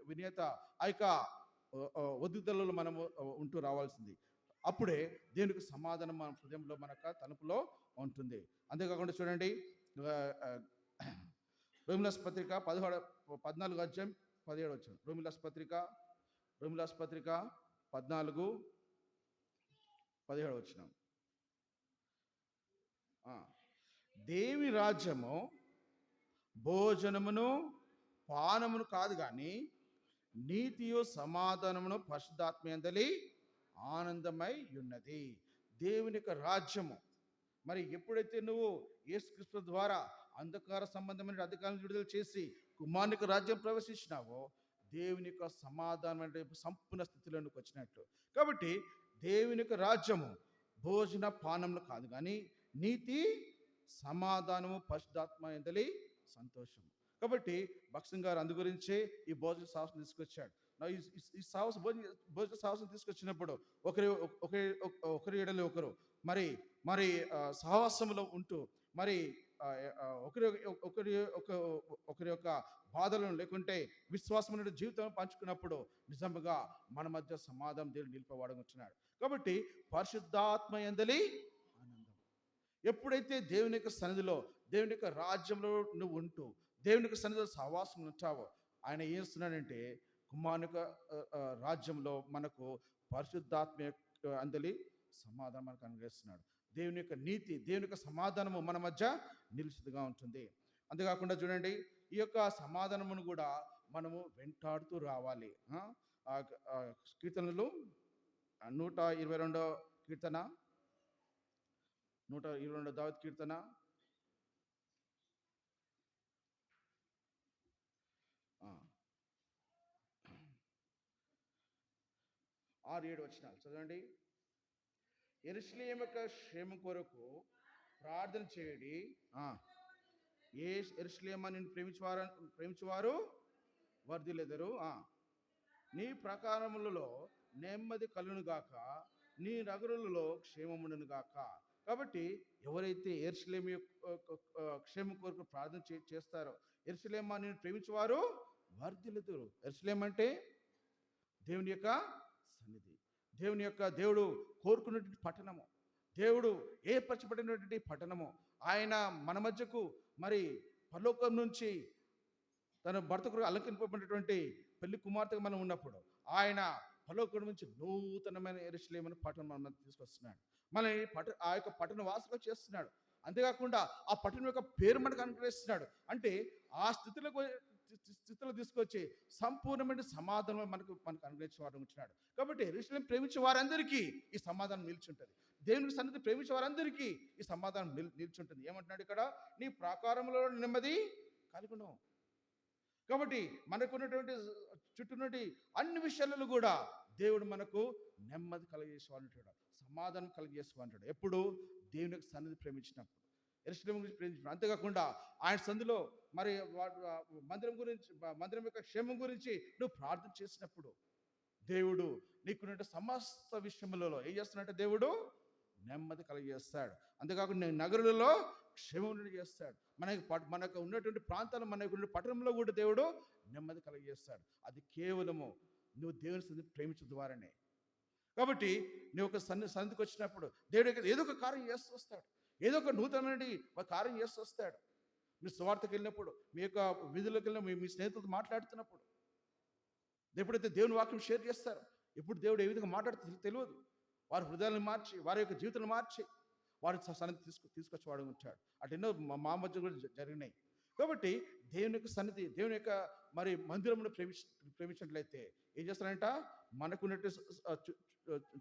వినయత ఆ యొక్క ఒద్దుదలలో మనము ఉంటూ రావాల్సింది. అప్పుడే దేవునికి సమాధానం మన హృదయంలో మన తలుపులో ఉంటుంది. అంతేకాకుండా చూడండి, రోమిలాస్ పత్రిక 14:17 రోమిలాస్ పత్రిక 14:17 దేవి రాజ్యము భోజనమును పానమును కాదు కానీ నీతియు సమాధానమును పరిశుద్ధాత్మయందలి ఆనందమై ఉన్నది. దేవుని యొక్క రాజ్యము మరి ఎప్పుడైతే నువ్వు యేసుక్రీస్తు ద్వారా అంధకార సంబంధమైన అధికారాలను విడుదల చేసి కుమారునికి రాజ్యం ప్రవేశించినావో దేవుని యొక్క సమాధానం సంపూర్ణ స్థితిలోనికి వచ్చినట్లు. కాబట్టి దేవుని యొక్క రాజ్యము భోజన పానములు కాదు కానీ నీతి సమాధానము పరిశుద్ధాత్మయందలి సంతోషము. కాబట్టి భక్సింగ్ గారు అందు గురించే ఈ భోజన సాహసం తీసుకొచ్చాడు. ఈ సాహసం భోజన సాహసం తీసుకొచ్చినప్పుడు ఒకరి ఎడలి ఒకరు మరి మరి సహవాసంలో ఉంటూ మరి ఒకరి యొక్క బాధలను లేకుంటే విశ్వాసమైన జీవితం పంచుకున్నప్పుడు నిజంగా మన మధ్య సమాధానం దేవుడు నిలిపేవాడు వచ్చినాడు. కాబట్టి పరిశుద్ధాత్మయందలి ఆనందం. ఎప్పుడైతే దేవుని యొక్క సన్నిధిలో దేవుని యొక్క రాజ్యంలో నువ్వు ఉంటూ దేవుని యొక్క సన్నిధిలో సహవాసం ఉంటావో ఆయన ఏం చేస్తున్నాడంటే కుమారుని రాజ్యంలో మనకు పరిశుద్ధాత్మ అందలి సమాధానం మనకు అనుగ్రహిస్తున్నాడు. దేవుని యొక్క నీతి దేవుని యొక్క సమాధానము మన మధ్య నిలిచిగా ఉంటుంది. అంతేకాకుండా చూడండి, ఈ యొక్క సమాధానమును కూడా మనము వెంటాడుతూ రావాలి. కీర్తనలు 122 కీర్తన 122 దావీదు కీర్తన 6-7 వచనాలు చదవండి. యెరూషలేము యొక్క క్షేమం కొరకు ప్రార్థన చేయడి. యెరూషలేము నిన్ను ప్రేమించేవారు వర్ధిల్లెదరు. నీ ప్రకారములలో నెమ్మది కలుగును గాక, నీ నగరులలో క్షేమముండును గాక. కాబట్టి ఎవరైతే యెరూషలేము క్షేమం కొరకు ప్రార్థన చేస్తారో, యెరూషలేమా నేను ప్రేమించేవారు వర్ధిల్లుదురు. యెరూషలేము అంటే దేవుని యొక్క సన్నిధి, దేవుడు కోరుకున్నటువంటి పట్టణము, దేవుడు ఏర్పరచబడినటువంటి పట్టణము. ఆయన మన మధ్యకు మరి పరలోకం నుంచి తన భర్తకు అలంకరింపబడినటువంటి పెళ్లి కుమార్తెగా మనం ఉన్నప్పుడు ఆయన పరలోకం నుంచి నూతనమైన యెరూషలేము పట్టణం మన తీసుకొస్తున్నాడు. మనల్ని ఆ యొక్క పట్టణ వాసుగా చేస్తున్నాడు. అంతేకాకుండా ఆ పట్టణం యొక్క పేరు మనకు అనుగ్రహిస్తున్నాడు. అంటే ఆ స్థితిలో తీసుకొచ్చి సంపూర్ణమైన సమాధానం మనకు అనుగ్రహించే వారు ఉంటున్నాడు. కాబట్టి యెరూషలేము ప్రేమించే వారందరికీ ఈ సమాధానం నిలిచుంటుంది. దేవునికి సన్నిధి ప్రేమించే వారందరికీ ఈ సమాధానం నిలిచుంటుంది. ఏమంటున్నాడు ఇక్కడ? నీ ప్రాకారంలో నెమ్మది కలుగును. కాబట్టి మనకున్నటువంటి చుట్టూనటి అన్ని విషయాలలో కూడా దేవుడు మనకు నెమ్మది కలిగజేసేవాడు, సమాధానం కలిగజేసేవాడు. ఎప్పుడు? దేవునికి సన్నిధి ప్రేమించినప్పుడు, యెరూషలేము గురించి ప్రేమించినప్పుడు. అంతేకాకుండా ఆయన సంధిలో మరి మందిరం యొక్క క్షేమం గురించి నువ్వు ప్రార్థన చేసినప్పుడు దేవుడు నీకున్న సమస్త విషయములలో ఏం చేస్తున్నట్టే దేవుడు నెమ్మది కలిగజేస్తాడు. అంతేకాకుండా నగరులలో క్షేమం చేస్తాడు. మనకు ఉన్నటువంటి ప్రాంతాలు, మనకు ఉన్న పట్టణంలో కూడా దేవుడు నెమ్మది కలిగజేస్తాడు. అది కేవలము నువ్వు దేవుని సన్నిధిని ప్రేమించడం ద్వారానే. కాబట్టి నువ్వు ఒక సన్నిధికి వచ్చినప్పుడు దేవుడు ఏదో ఒక కార్యం చేస్తూ వస్తాడు, ఏదో ఒక నూతనమైన ఒక కార్యం చేస్తూ వస్తాడు. మీ సువార్తకి వెళ్ళినప్పుడు, మీ యొక్క విధులకు వెళ్ళిన మీ స్నేహితులతో మాట్లాడుతున్నప్పుడు, ఎప్పుడైతే దేవుని వాక్యం షేర్ చేస్తారో, ఎప్పుడు దేవుడు ఏ విధంగా మాట్లాడుతుందో తెలియదు. వారి హృదయాలను మార్చి, వారి యొక్క జీవితాలను మార్చి వారి సన్నిధి తీసుకొచ్చేవాడు ఉంటాడు. అటు ఎన్నో మా మధ్య కూడా జరిగినాయి. కాబట్టి దేవుని యొక్క సన్నిధి, దేవుని యొక్క మరి మందిరమును ప్రేమించినట్లయితే ఏం చేస్తారంట? మనకున్నట్టు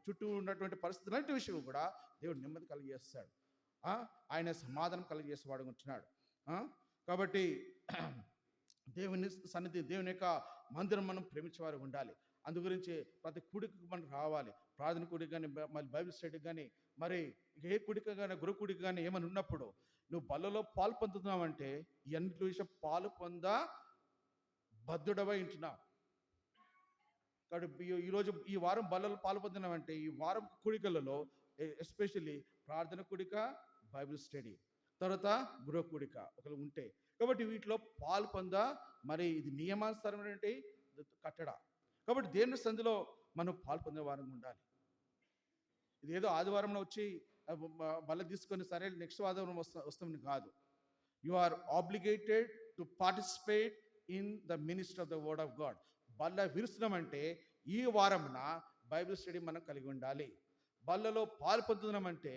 చుట్టూ ఉన్నటువంటి పరిస్థితులన్నిటి విషయం కూడా దేవుడు నెమ్మది కలిగజేస్తాడు. ఆయన సమాధానం కలిగజేసేవాడు ఉంటున్నాడు. కాబట్టి దేవుని సన్నిధి, దేవుని యొక్క మందిరం మనం ప్రేమించేవారు ఉండాలి. అందు గురించి ప్రతి కూడికి మనం రావాలి. ప్రార్థన కూడికి కానీ, మళ్ళీ బైబిల్ స్టడీకి కానీ, మరి ఏ కూడిక కానీ, గురు కూడిక కానీ ఏమైనా ఉన్నప్పుడు నువ్వు బల్లలో పాలు పొందుతున్నావంటే ఎన్నిటి విషయం పాలు బద్ధుడవై ఉంటున్నావు. కాబట్టి ఈరోజు ఈ వారం బల్లలో పాలు పొందినావంటే ఈ వారం కూడికలలో ఎస్పెషల్లీ ప్రార్థన కూడిక, బైబిల్ స్టడీ, తర్వాత గృహ కూడిక ఒకరు ఉంటే, కాబట్టి వీటిలో పాలు మరి ఇది నియమానుసారమైనటువంటి కట్టడ. కాబట్టి దేవుని సంధిలో మనం పాలు పొందే వారంగా ఉండాలి. ఇదేదో ఆదివారంలో వచ్చి బల్ల తీసుకొని సరే నెక్స్ట్ ఆదివారం వస్తామని కాదు. You are obligated to participate in the ministry of the word of God. బల్ల విరుస్తున్నామంటే ఈ వారంన బైబిల్ స్టడీ మనం కలిగి ఉండాలి. బల్లలో పాలు పొందుతున్నామంటే,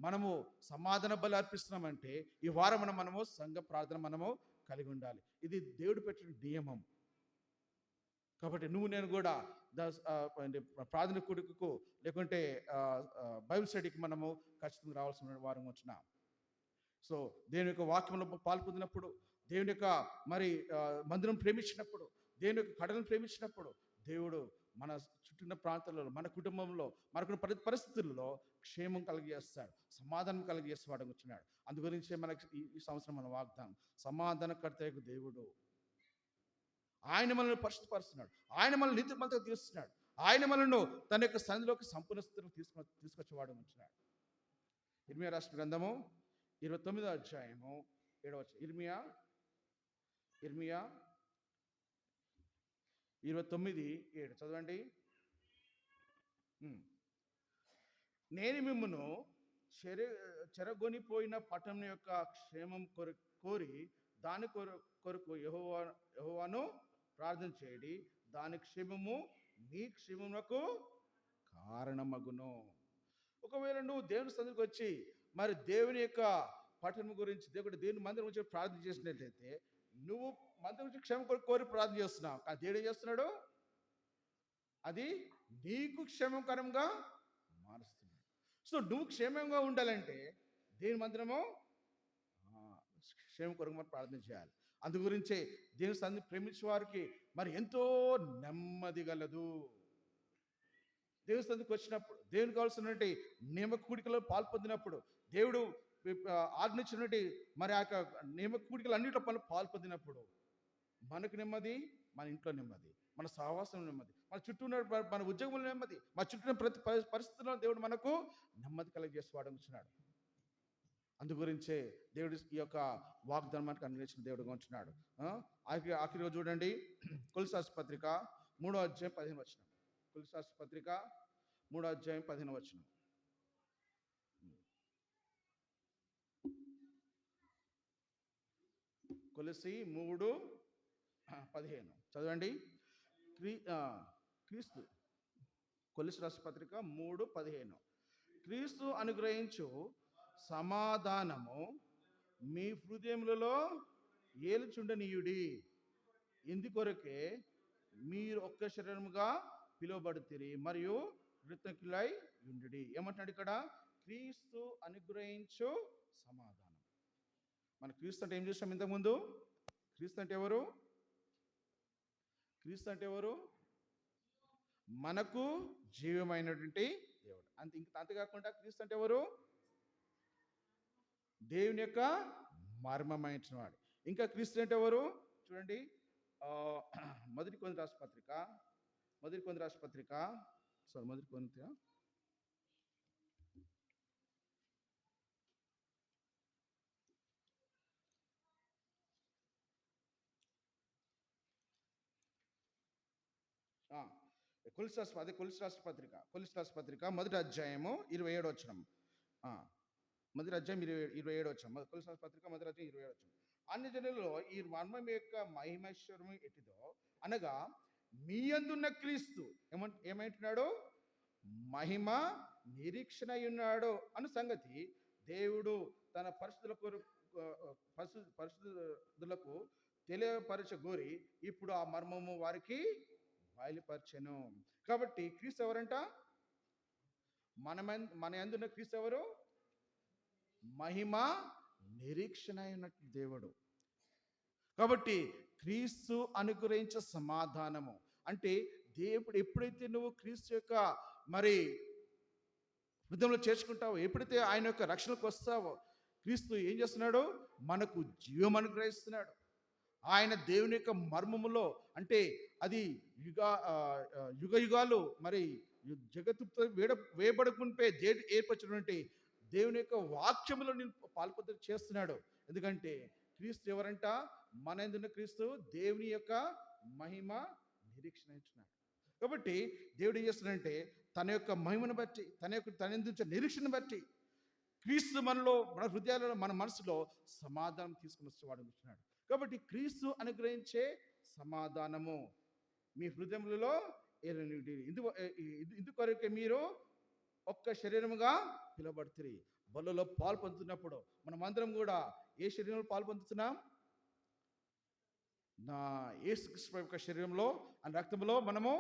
మనము సమాధాన బలి అర్పిస్తున్నామంటే ఈ వారం మనము సంఘ ప్రార్థన మనము కలిగి ఉండాలి. ఇది దేవుడు పెట్టిన నియమం. కాబట్టి నువ్వు నేను కూడా ప్రార్థన కూడికకు లేకుంటే బైబిల్ స్టడీకి మనము ఖచ్చితంగా రావాల్సిన వారం వచ్చిన. సో దేవుని యొక్క వాక్యంలో పాల్పొందినప్పుడు, దేవుని యొక్క మరి మందిరం ప్రేమించినప్పుడు, దేవుని యొక్క కడలను ప్రేమించినప్పుడు దేవుడు మన చుట్టూన్న ప్రాంతాలలో, మన కుటుంబంలో, మనకున్న పరిస్థితుల్లో క్షేమం కలిగజేస్తాడు, సమాధానం కలిగజేసేవాడు వచ్చినాడు. అందు గురించి మనకి ఈ సంవత్సరం మన వాగ్దానం, సమాధానకర్తయ్యకు దేవుడు. ఆయన మనల్ని పరిశుద్ధపరుస్తున్నాడు, ఆయన మనల్ని నీతిమంతులుగా తీస్తున్నాడు, ఆయన మనల్ని తన యొక్క సన్నిధిలోకి సంపూర్ణ స్థితిలో తీసుకొచ్చేవాడు ఉంటున్నాడు. ఇర్మియా రాసిన గ్రంథము 29వ అధ్యాయము 7వ వచనం. ఇర్మియా 29:7 చదవండి. నేను మిమ్మును చెరగొనిపోయిన పట్టణం యొక్క క్షేమం కోరి దాని కొరకు యెహోవాను ప్రార్థన చేయడి, దాని క్షేమము నీ క్షేమమునకు కారణమగును. ఒకవేళ నువ్వు దేవుని సన్నిధికి వచ్చి మరి దేవుని యొక్క పట్టణం గురించి, దేవుని మందిరం గురించి ప్రార్థన చేసినట్లయితే, నువ్వు మందిరం గురించి క్షేమం కోరి ప్రార్థన చేస్తున్నావు, కానీ దేవుడు ఏం చేస్తున్నాడు? అది నీకు క్షేమకరంగా మారుస్తున్నాడు. సో నువ్వు క్షేమంగా ఉండాలంటే దేవుని మందిరము క్షేమం కొరకు మనం ప్రార్థన చేయాలి. అందు గురించే దేవుని సన్నిధిని ప్రేమించే వారికి మరి ఎంతో నెమ్మది గలదు. దేవుని సన్నిధికి వచ్చినప్పుడు, దేవునికి కావాల్సినటువంటి నియమ కూడికలో పాల్పొందినప్పుడు, దేవుడు ఆజ్ఞించినటువంటి మరి ఆ యొక్క నియమ కూడికలు అన్నింటిలో పాల్పొందినప్పుడు మనకు నెమ్మది, మన ఇంట్లో నెమ్మది, మన సహవాసం నెమ్మది, మన చుట్టూ ఉన్న మన ఉద్యోగంలో నెమ్మది, మన చుట్టూ ఉన్న ప్రతి పరిస్థితుల్లో దేవుడు మనకు నెమ్మది కలిగజేసేవాడు ఉంటున్నాడు. అందు గురించే దేవుడు ఈ యొక్క వాగ్దానం మనకు అనుగ్రహించిన దేవుడుగా ఉంటున్నాడు. ఆఖరిగా చూడండి, కొలస్సీ పత్రిక 3వ అధ్యాయం 15వ వచనం. కొలస్సీ పత్రిక 3వ అధ్యాయం 15వ వచనం. కొలస్సీ 3:15 చదవండి. క్రీస్తు, కొలస్సీ రాసిన పత్రిక 3:15. క్రీస్తు అనుగ్రహించు సమాధానము మీ హృదయములలో ఏలుచుండనీయుడి, ఇందుకొరకే మీరు ఒక్క శరీరముగా పిలువబడుతుంది మరియు కృతజ్ఞులై ఉండుడి. ఏమంటున్నాడు ఇక్కడ? క్రీస్తు అనుగ్రహించు సమాధానం. మన క్రీస్తు అంటే ఏం చేస్తాం ఇంతకుముందు? క్రీస్తు అంటే ఎవరు? క్రీస్తు అంటే ఎవరు? మనకు జీవమైనటువంటి దేవుడు. అంతేకాకుండా క్రీస్తు అంటే ఎవరు? దేవుని యొక్క మర్మమైన వాడు. ఇంకా క్రీస్తు అంటే ఎవరు? చూడండి, మొదటి కొరింథీ రాసిన పత్రిక, మొదటి కొరింథీ రాసిన పత్రిక, మొదటి కొరింథీ కొలస్సీ రాసిన పత్రిక మొదటి అధ్యాయము 27వ వచనం. మొదటి అధ్యాయం 27వ వచనం. కొలస్సీ రాసిన పత్రిక మొదటి అధ్యాయం 27వ వచనం. అన్ని జనులలో ఈ మర్మం యొక్క మహిమైశ్వర్యం ఎట్టిదో అనగా మీ యందున్న క్రీస్తు ఏమంటున్నాడు? మహిమ నిరీక్షణ ఉన్నాడు అను సంగతి దేవుడు తన పరిశుద్ధులకు తెలియపరచగోరి ఇప్పుడు ఆ మర్మము వారికి బయలుపరచెను. కాబట్టి క్రీస్తు ఎవరంట? మన యందున్న క్రీస్తు ఎవరు? మహిమ నిరీక్షణ అయినట్టు దేవుడు. కాబట్టి క్రీస్తు అనుగ్రహించే సమాధానము అంటే దేవుడు ఎప్పుడైతే నువ్వు క్రీస్తు యొక్క మరి హృదయంలో చేర్చుకుంటావో, ఎప్పుడైతే ఆయన యొక్క రక్షణకు వస్తావో, క్రీస్తు ఏం చేస్తున్నాడు? మనకు జీవం అనుగ్రహిస్తున్నాడు. ఆయన దేవుని యొక్క మర్మములో అంటే అది యుగ యుగాలు మరి జగత్తు వేయబడుకుంటే ఏర్పరిచినటువంటి దేవుని యొక్క వాక్యములో నేను పాల్పొంద చేస్తున్నాడు. ఎందుకంటే క్రీస్తు ఎవరంట? మన యందున్న క్రీస్తు దేవుని యొక్క మహిమ నిరీక్షణ ఇస్తున్నాడు. కాబట్టి దేవుడు ఏం చేస్తున్నాడంటే తన యొక్క మహిమను బట్టి, తన యందు నిరీక్షణ బట్టి క్రీస్తు మనలో, మన హృదయాలలో, మన మనసులో సమాధానం తీసుకుని వచ్చేవాడు ఉంటున్నాడు. కాబట్టి క్రీస్తు అనుగ్రహించే సమాధానము మీ హృదయములలో ఇందుకొరకే మీరు ఒక్క శరీరముగా పిలువబడుతుంది. బలులో పాలు పొందుతున్నప్పుడు మనమందరం కూడా ఏ శరీరంలో పాలు పొందుతున్నాం? నా యేసుక్రీస్తు యొక్క శరీరంలో ఆ రక్తంలో మనము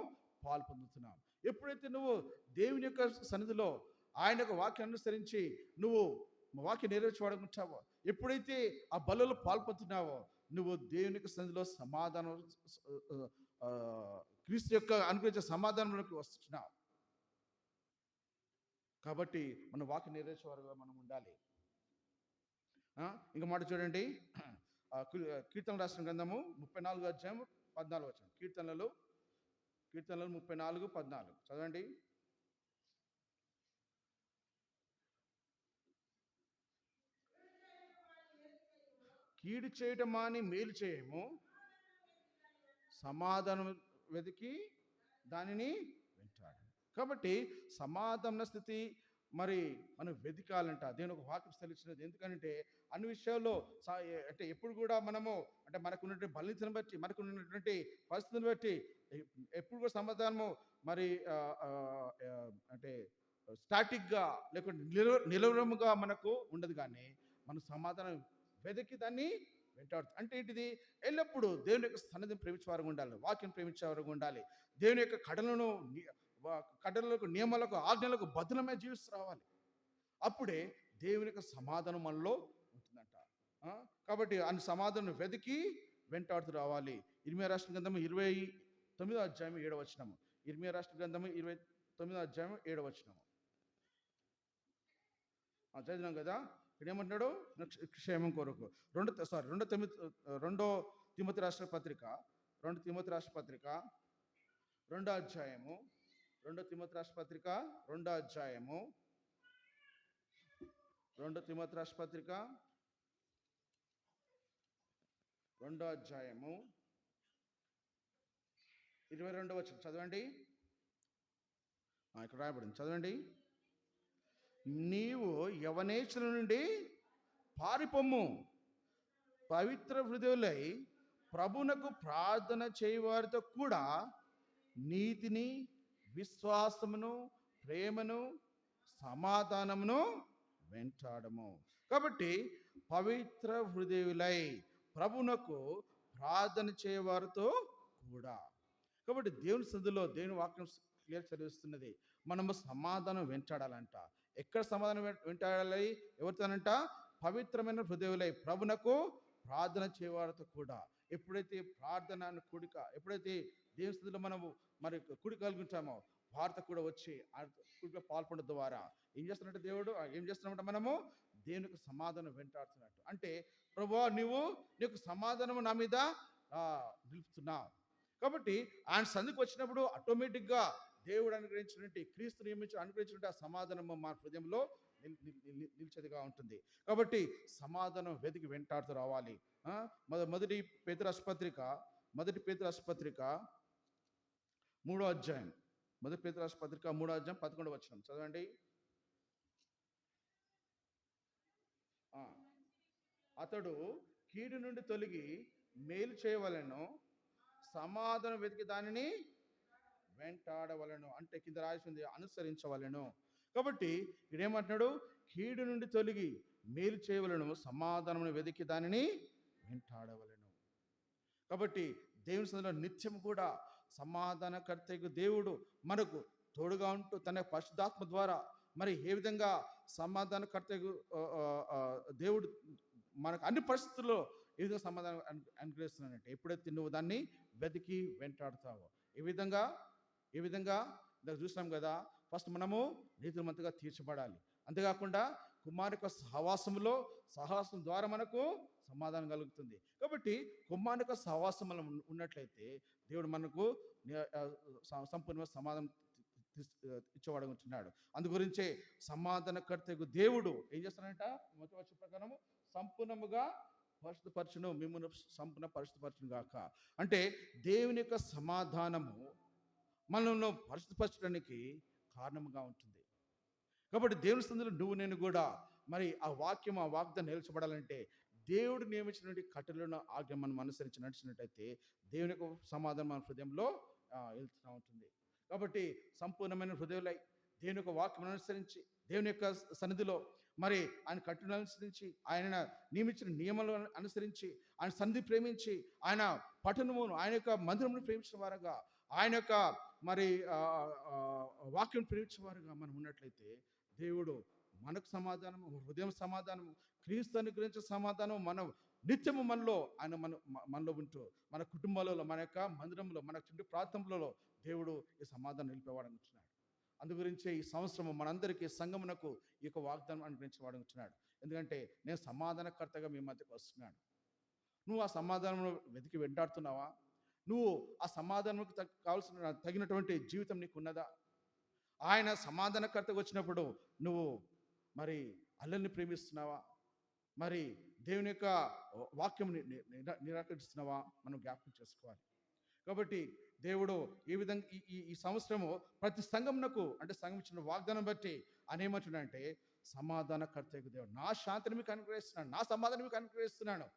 పాలు పొందుతున్నాం. ఎప్పుడైతే నువ్వు దేవుని యొక్క సన్నిధిలో ఆయన యొక్క వాక్యాన్ని అనుసరించి నువ్వు వాక్యం నెరవేర్చబడుకుంటావో, ఎప్పుడైతే ఆ బలులో పాల్పొందుతున్నావో, నువ్వు దేవుని యొక్క సన్నిధిలో సమాధానం, క్రీస్తు యొక్క అనుగ్రహించే సమాధానంలోకి వస్తున్నావు. కాబట్టి మన వాక్యం నెరవేర్చే వారుగా మనం ఉండాలి. ఇంకా మాట చూడండి, కీర్తనలు రాసిన గ్రంథము 34వ అధ్యాయం 14వ వచనం. కీర్తనలు 34:14 చదవండి. కీడు చేయటం మాని మేలు చేయము, సమాధానం వెతికి దానిని వెంటాడు. కాబట్టి సమాధాన స్థితి మరి మనం వెతకాలంట. దేవుని ఒక వాక్యం సెలవిచ్చినది. ఎందుకంటే అన్ని విషయాల్లో అంటే ఎప్పుడు కూడా మనము అంటే మనకున్నటువంటి బలితను బట్టి, మనకున్నటువంటి పరిస్థితిని బట్టి ఎప్పుడు కూడా సమాధానము మరి అంటే స్టాటిక్గా లేకుంటే నిలవరముగా మనకు ఉండదు. కానీ మన సమాధానం వెతికి దాన్ని వెంటాడు. అంటే ఏంటిది? ఎల్లప్పుడూ దేవుని యొక్క సన్నిధిని ప్రేమించేవారుగా ఉండాలి, వాక్యం ప్రేమించేవారుగా ఉండాలి, దేవుని యొక్క కట్టడలకు నియమాలకు ఆజ్ఞలకు బద్ధులమే జీవిస్తూ రావాలి. అప్పుడే దేవుని యొక్క సమాధానం మనలో ఉంటుందంట. కాబట్టి ఆ సమాధానం వెతికి వెంటాడుతూ రావాలి. ఇర్మియా రాసిన గ్రంథము 29వ అధ్యాయం 7వ వచనము. ఇర్మియా రాసిన గ్రంథము 29వ అధ్యాయం 7వ వచనము చదివినాం కదా. ఇక్కడ ఏమంటున్నాడు? క్షేమం కొరకు. 2 తిమోతి రాసిన పత్రిక 2 తిమోతి రాష్ట్ర పత్రిక 2వ అధ్యాయము, 2 తిమోతి రాష్ట్ర పత్రిక 2వ అధ్యాయము, 2 తిమోతి రాష్ట్ర పత్రిక 2వ అధ్యాయము 22వ వచనం చదవండి. ఇక్కడ రాయబడింది, చదవండి. నీవు యవనేచ్చుల నుండి పారిపొమ్ము, పవిత్ర హృదయులై ప్రభునకు ప్రార్థన చేయవారితో కూడా నీతిని, విశ్వాసమును, ప్రేమను, సమాధానమును వెంటాడము. కాబట్టి పవిత్ర హృదయులై ప్రభునకు ప్రార్థన చేయవారితో కూడా. కాబట్టి దేవుని సన్నిధిలో దేవుని వాక్యం క్లియర్ చదివిస్తున్నది, మనము సమాధానం వెంటాడాలంట. ఎక్కడ సమాధానం వెంటాడాలి? ఎవరితోనంట? పవిత్రమైన హృదయులై ప్రభునకు ప్రార్థన చేయవారితో కూడా. ఎప్పుడైతే ప్రార్థన కూడిక, ఎప్పుడైతే దేవుని స్థితిలో మనము మరి కూడి కలుగుతామో వారితో కూడా వచ్చి ఆ కూడికలో పాల్పడడం ద్వారా ఏం చేస్తున్నట్టు దేవుడు ఏం చేస్తున్నట్టు మనము దేవునికి సమాధానం వెంటాడుతున్నట్టు. అంటే ప్రభువా నీకు సమాధానం నా మీద నిలుపుతున్నావు. కాబట్టి ఆయన సంధికి వచ్చినప్పుడు ఆటోమేటిక్గా దేవుడు అనుగ్రహించినటువంటి, క్రీస్తు నియమించి అనుగ్రహించినటువంటి ఆ సమాధానం మా హృదయంలో నిలిచేదిగా ఉంటుంది. కాబట్టి సమాధానం వెతికి వెంటాడుతూ రావాలి. మొదటి పేతురు రాష్ట్ర పత్రిక 3వ అధ్యాయం, మొదటి పేతురు రాష్ట్ర పత్రిక 3వ అధ్యాయం 11వ వచనం చదవండి. అతడు కీడు నుండి తొలగి మేలు చేయవలెను, సమాధానం వెతికి దానిని వెంటాడవలను. అంటే కింద రాసింది అనుసరించవలను. కాబట్టి ఇదేమంటున్నాడు? కీడు నుండి తొలగి మేలు చేయవలను, సమాధానం వెతికి దానిని వెంటాడవలను. కాబట్టి దేవుని సన్నిధిలో నిత్యం కూడా సమాధానకర్తకు దేవుడు మనకు తోడుగా ఉంటూ తన పరిశుద్ధాత్మ ద్వారా మరి ఏ విధంగా సమాధానకర్తకు దేవుడు మనకు అన్ని పరిస్థితుల్లో ఏ విధంగా సమాధానం అనుగ్రహిస్తున్నానంటే ఎప్పుడైతే నువ్వు దాన్ని వెతికి వెంటాడుతావో. ఏ విధంగా ఇందాక చూసినాం కదా, ఫస్ట్ మనము నీతిమంతుగా తీర్చబడాలి. అంతేకాకుండా కుమారుని యొక్క సహవాసం ద్వారా మనకు సమాధానం కలుగుతుంది. కాబట్టి కుమారుని యొక్క సహవాసం మనం ఉన్నట్లయితే దేవుడు మనకు సంపూర్ణ సమాధానం ఇచ్చేవాడుకుంటున్నాడు. అందు గురించే సమాధానకర్తకు దేవుడు ఏం చేస్తాడంట? మొదటి వచ్చే ప్రకారము సంపూర్ణముగా పరిశుద్ధపరచును, మిమ్మును సంపూర్ణ పరిశుద్ధపరచును గాక. అంటే దేవుని యొక్క సమాధానము మనల్ని పరిశుద్ధపరచడానికి కారణముగా ఉంటుంది. కాబట్టి దేవుని సందులో నువ్వు నేను కూడా మరి ఆ వాగ్దానం నిలిచబడాలంటే దేవుడు నియమించినటువంటి కట్టలను ఆజ్ఞ మనం అనుసరించి నడిచినట్టయితే దేవుని యొక్క సమాధానం మన హృదయంలో వెళ్తూ ఉంటుంది. కాబట్టి సంపూర్ణమైన హృదయులై దేవుని యొక్క వాక్యం అనుసరించి దేవుని యొక్క సన్నిధిలో మరి ఆయన కట్టును అనుసరించి ఆయన నియమించిన నియమాలను అనుసరించి ఆయన సన్నిధి ప్రేమించి ఆయన పట్టణమును ఆయన యొక్క మందిరమును ప్రేమించిన వారుగా ఆయన యొక్క మరి వాక్యం ప్రేమించిన వారుగా మనం ఉన్నట్లయితే దేవుడు మనకు సమాధానము, హృదయం సమాధానము, క్రీస్తు అనుగ్రహించే సమాధానం మనం నిత్యము ఆయన మనలో ఉంటూ మన కుటుంబాలలో, మన యొక్క మందిరంలో, మన చుట్టూ ప్రాంతంలో దేవుడు ఈ సమాధానం నిలిపేవాడు అంటున్నాడు. అందు గురించి ఈ సంవత్సరం మనందరికీ సంఘమునకు ఈ యొక్క వాగ్దానం అనుగ్రహించేవాడు అంటున్నాడు. ఎందుకంటే నేను సమాధానకర్తగా మీ మధ్యకు వస్తున్నాను. నువ్వు ఆ సమాధానం వెతికి వెంటాడుతున్నావా? నువ్వు ఆ సమాధానంకు కావాల్సిన తగినటువంటి జీవితం నీకు ఉన్నదా? ఆయన సమాధానకర్తగా వచ్చినప్పుడు నువ్వు మరి అల్లల్ని ప్రేమిస్తున్నావా? మరి దేవుని యొక్క వాక్యం నిరాకరిస్తున్నావా? మనం జ్ఞాపకం చేసుకోవాలి. కాబట్టి దేవుడు ఈ విధంగా ఈ సంవత్సరము ప్రతి సంఘమునకు, అంటే సంఘం ఇచ్చిన వాగ్దానం బట్టి ఆయన ఏమంటున్నాడంటే సమాధానకర్తకు దేవుడు నా శాంతిని మీకు అనుగ్రహిస్తున్నాను, నా సమాధానం మీకు అనుగ్రహిస్తున్నాను.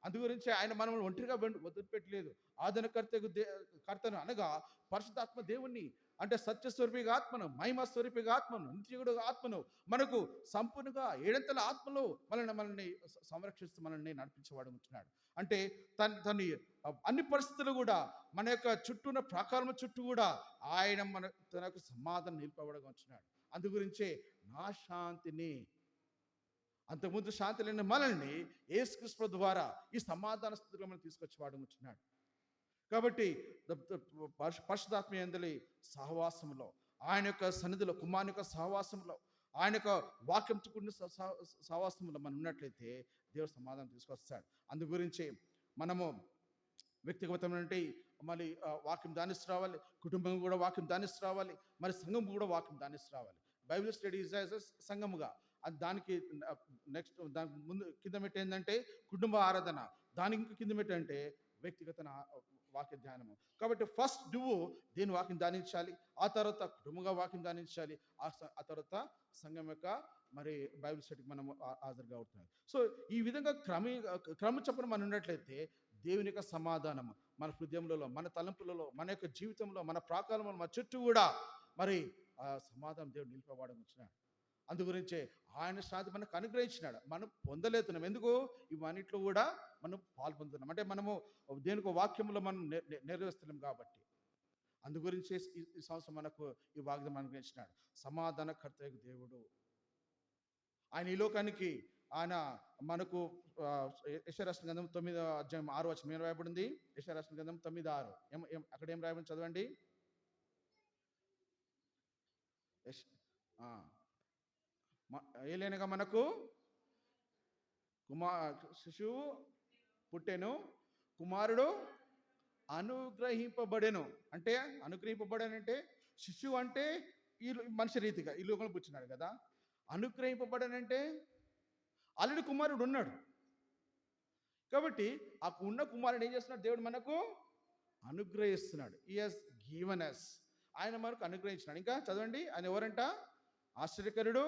అందు గురించి ఆయన మనం ఒంటరిగా వదిలిపెట్టలేదు. కర్తను అనగా పరిశుద్ధాత్మ దేవుణ్ణి, అంటే సత్యస్వరూపిగా ఆత్మను, మహిమ స్వరూపిగా ఆత్మను, నిత్యుడు ఆత్మను మనకు సంపూర్ణంగా ఏడంతల ఆత్మలో మనల్ని సంరక్షిస్తూ మనల్ని నడిపించేవాడు ఉంటున్నాడు. అంటే తన అన్ని పరిస్థితులు కూడా మన యొక్క చుట్టూన్న ప్రాకారం చుట్టూ కూడా ఆయన తనకు సమాధానం నిలిపేవాడుగా ఉంటున్నాడు. అందు గురించే నా శాంతిని, అంతకుముందు శాంతి లేని మనల్ని యేసుక్రీస్తు ద్వారా ఈ సమాధాన స్థితిలో మనం తీసుకొచ్చేవాడు ఉంటున్నాడు. కాబట్టి పరిశుద్ధాత్మయందలి సహవాసంలో, ఆయన యొక్క సన్నిధిలో, కుమారుని యొక్క సహవాసంలో, ఆయన యొక్క వాక్యంతో కూడిన సహవాసంలో మనం ఉన్నట్లయితే దేవుడు సమాధానం తీసుకొస్తాడు. అందు గురించి మనము వ్యక్తిగతమైన మళ్ళీ వాక్యం దానిస్తూ రావాలి, కుటుంబం కూడా వాక్యం దానిస్తూ రావాలి, మరి సంఘం కూడా వాక్యం దానిస్తూ రావాలి. బైబిల్ స్టడీస్ యాజ్ సంఘముగా అది దానికి నెక్స్ట్ దానికి ముందు కింద మెట్టు ఏంటంటే కుటుంబ ఆరాధన, దానికి ఇంకా కింద మెట్టు అంటే వ్యక్తిగత వాక్య ధ్యానము. కాబట్టి ఫస్ట్ నువ్వు దేని వాక్యం ధ్యానించాలి, ఆ తర్వాత కుటుంబంగా వాక్యం ధ్యానించాలి, ఆ తర్వాత సంఘం యొక్క మరి బైబిల్ స్టడీకి మనం హాజరుగా అవుతున్నాం. సో ఈ విధంగా క్రమ చొప్పున మనం ఉన్నట్లయితే దేవుని యొక్క సమాధానము మన హృదయంలో, మన తలంపులలో, మన యొక్క జీవితంలో, మన ప్రాకారంలో, మన చుట్టూ కూడా మరి ఆ సమాధానం దేవుడు నిలిపేవాడు వచ్చినాడు. అందు గురించే ఆయన శాంతి మనకు అనుగ్రహించినాడు. మనం పొందలేతున్నాం. ఎందుకు? ఇవన్నిట్లో కూడా మనం పాల్పొందుతున్నాం. అంటే మనము దేనికో వాక్యంలో మనం నెరవేరుస్తున్నాం కాబట్టి. అందు గురించి ఈ సంవత్సరం మనకు ఈ వాగ్దానం అనుగ్రహించినాడు. సమాధానకర్తయ్య దేవుడు ఆయన ఈ లోకానికి ఆయన మనకు యెషయా రాసిన గ్రంథం 9వ అధ్యాయం 6వ వచనం ఏం రాయబడింది? యెషయా రాసిన గ్రంథం 9:6 అక్కడ ఏం రాయబడింది చదవండి. ఏలైనగా మనకు శిశువు పుట్టెను, కుమారుడు అనుగ్రహింపబడెను. అంటే అనుగ్రహింపబడనంటే శిశువు అంటే ఈ మనిషి రీతిగా ఈ లోకంలో పుచ్చినాడు కదా. అనుగ్రహింపబడనంటే ఆల్రెడీ కుమారుడు ఉన్నాడు కాబట్టి ఆ ఉన్న కుమారుడు ఏం చేస్తున్నాడు? దేవుడు మనకు అనుగ్రహిస్తున్నాడు. He has given us. ఆయన మనకు అనుగ్రహించినాడు. ఇంకా చదవండి, ఆయన ఎవరంట? ఆశ్చర్యకరుడు,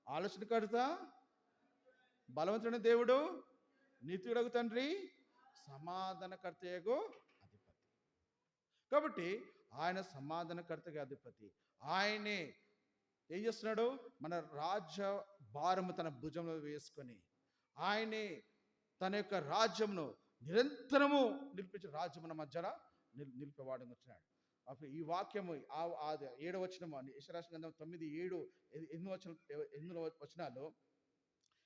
ఆలోచనకర్త, బలవంతుడైన దేవుడు, నీతియుడగు తండ్రి, సమాధానకర్తయగు అధిపతి. కాబట్టి ఆయన సమాధానకర్తగా అధిపతి. ఆయనే ఏం చేస్తున్నాడు? మన రాజ్య భారము తన భుజంలో వేసుకొని ఆయనే తన యొక్క రాజ్యమును నిరంతరము నిలిపించిన రాజ్యం మన మధ్యలో నిలిపేవాడు వచ్చినాడు. అప్పుడు ఈ వాక్యము 7వ వచనము యెషయా రాసిన గ్రంథం 9:7 8 వచనాలు,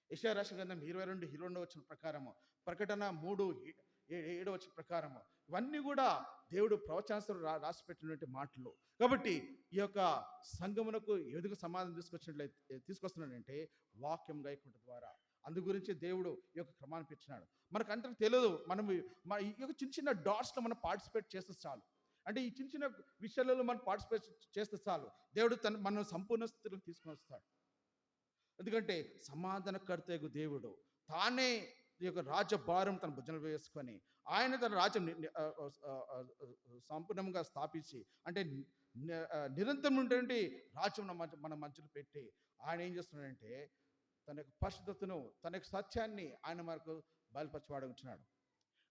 యెషయా రాసిన గ్రంథం 22 వచనం ప్రకారము, ప్రకటన 3:7 వచనం ప్రకారము, ఇవన్నీ కూడా దేవుడు ప్రవచనస్తులు రాసి పెట్టినటువంటి మాటలు. కాబట్టి ఈ యొక్క సంఘమునకు ఏ విధంగా సమాధానం తీసుకొస్తున్నాడంటే వాక్యం గాయకుంట ద్వారా. అందు గురించి దేవుడు ఈ యొక్క క్రమాన్ని పెట్టినాడు. మనకు అందరికి తెలియదు, మనం ఈ యొక్క చిన్న చిన్న డాట్స్లో మనం పార్టిసిపేట్ చేస్తే చాలు. అంటే ఈ చిన్న చిన్న విషయాలలో మనం పార్టిసిపేట్ చేస్తే చాలు, దేవుడు మన సంపూర్ణ స్థితిలో తీసుకొని వస్తాడు. ఎందుకంటే సమాధానకర్తయగు దేవుడు తానే ఈ యొక్క రాజ్య భారం తన భుజంలో వేసుకొని ఆయన తన రాజ్యం సంపూర్ణంగా స్థాపించి, అంటే నిరంతరం ఉండేటువంటి రాజ్యం మన మధ్యలో పెట్టి ఆయన ఏం చేస్తున్నాడంటే తన యొక్క పరిశుద్ధతను, తన యొక్క సత్యాన్ని ఆయన మనకు బయలుపరచవాడు ఉంటున్నాడు.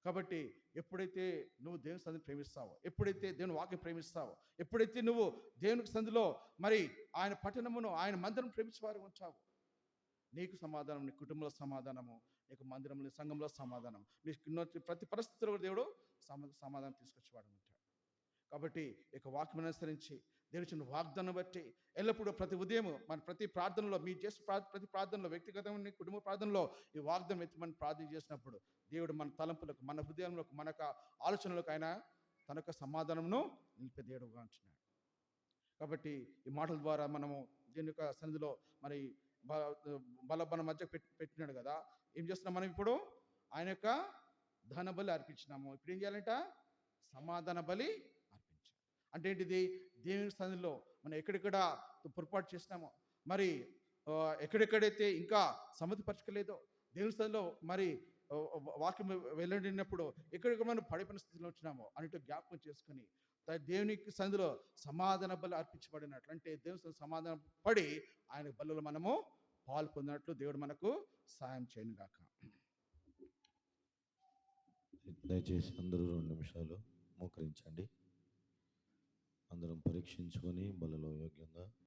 కాబట్టి ఎప్పుడైతే నువ్వు దేవుని సంధిని ప్రేమిస్తావో, ఎప్పుడైతే దేవుని వాక్యం ప్రేమిస్తావో, ఎప్పుడైతే నువ్వు దేవునికి సంధిలో మరి ఆయన పట్టణమును, ఆయన మందిరం ప్రేమించేవారు ఉంచావు, నీకు సమాధానం, నీ కుటుంబంలో సమాధానము, నీకు మందిరంలో, సంఘంలో సమాధానం, నీకు ప్రతి పరిస్థితిలో దేవుడు సమాధానం తీసుకొచ్చేవాడు ఉంటాడు. కాబట్టి ఇక వాక్యం అనుసరించి దేవుని చిన్న వాగ్దానం బట్టి ఎల్లప్పుడూ ప్రతి ఉదయం మన ప్రతి ప్రార్థనలో, మీ చేసే ప్రతి ప్రార్థనలో, వ్యక్తిగతమైన కుటుంబ ప్రార్థనలో ఈ వాగ్దానం ఎత్తి మనం ప్రార్థన చేసినప్పుడు దేవుడు మన తలంపులకు, మన హృదయంలోకి, మన ఆలోచనలకు ఆయన తన యొక్క సమాధానమును నిలిపే దేవుడుగా ఉంటున్నాడు. కాబట్టి ఈ మాటల ద్వారా మనము దీని యొక్క సన్నిధిలో మరి మన మధ్య పెట్టినాడు కదా. ఏం చేస్తున్నాం మనం ఇప్పుడు? ఆయన యొక్క ధన బలి అర్పించినాము. ఇప్పుడు ఏం చేయాలంట? సమాధాన బలి అర్పించాలి. అంటే ఏంటిది? దేవుని సన్నిధిలో మనం ఎక్కడెక్కడ పొరపాటు చేసినామో, మరి ఎక్కడెక్కడైతే ఇంకా సమ్మతిపరచలేదో, దేవుని సన్నిధిలో మరి వాక్యం వెళ్ళడినప్పుడు ఎక్కడెక్కడ మనం పడిపోయిన స్థితిలో వచ్చినామో అన్నిటి జ్ఞాపకం చేసుకుని దేవునికి సన్నిధిలో సమాధాన బలి అర్పించబడినట్లు, అంటే దేవుని సమాధానం పడి ఆయన బలులో మనము పాలు పొందినట్లు దేవుడు మనకు సాయం చేయను గాక. దయచేసి అందరూ 2 నిమిషాలు మోకరించండి. అందరం పరీక్షించుకొని బలలో యోగ్యంగా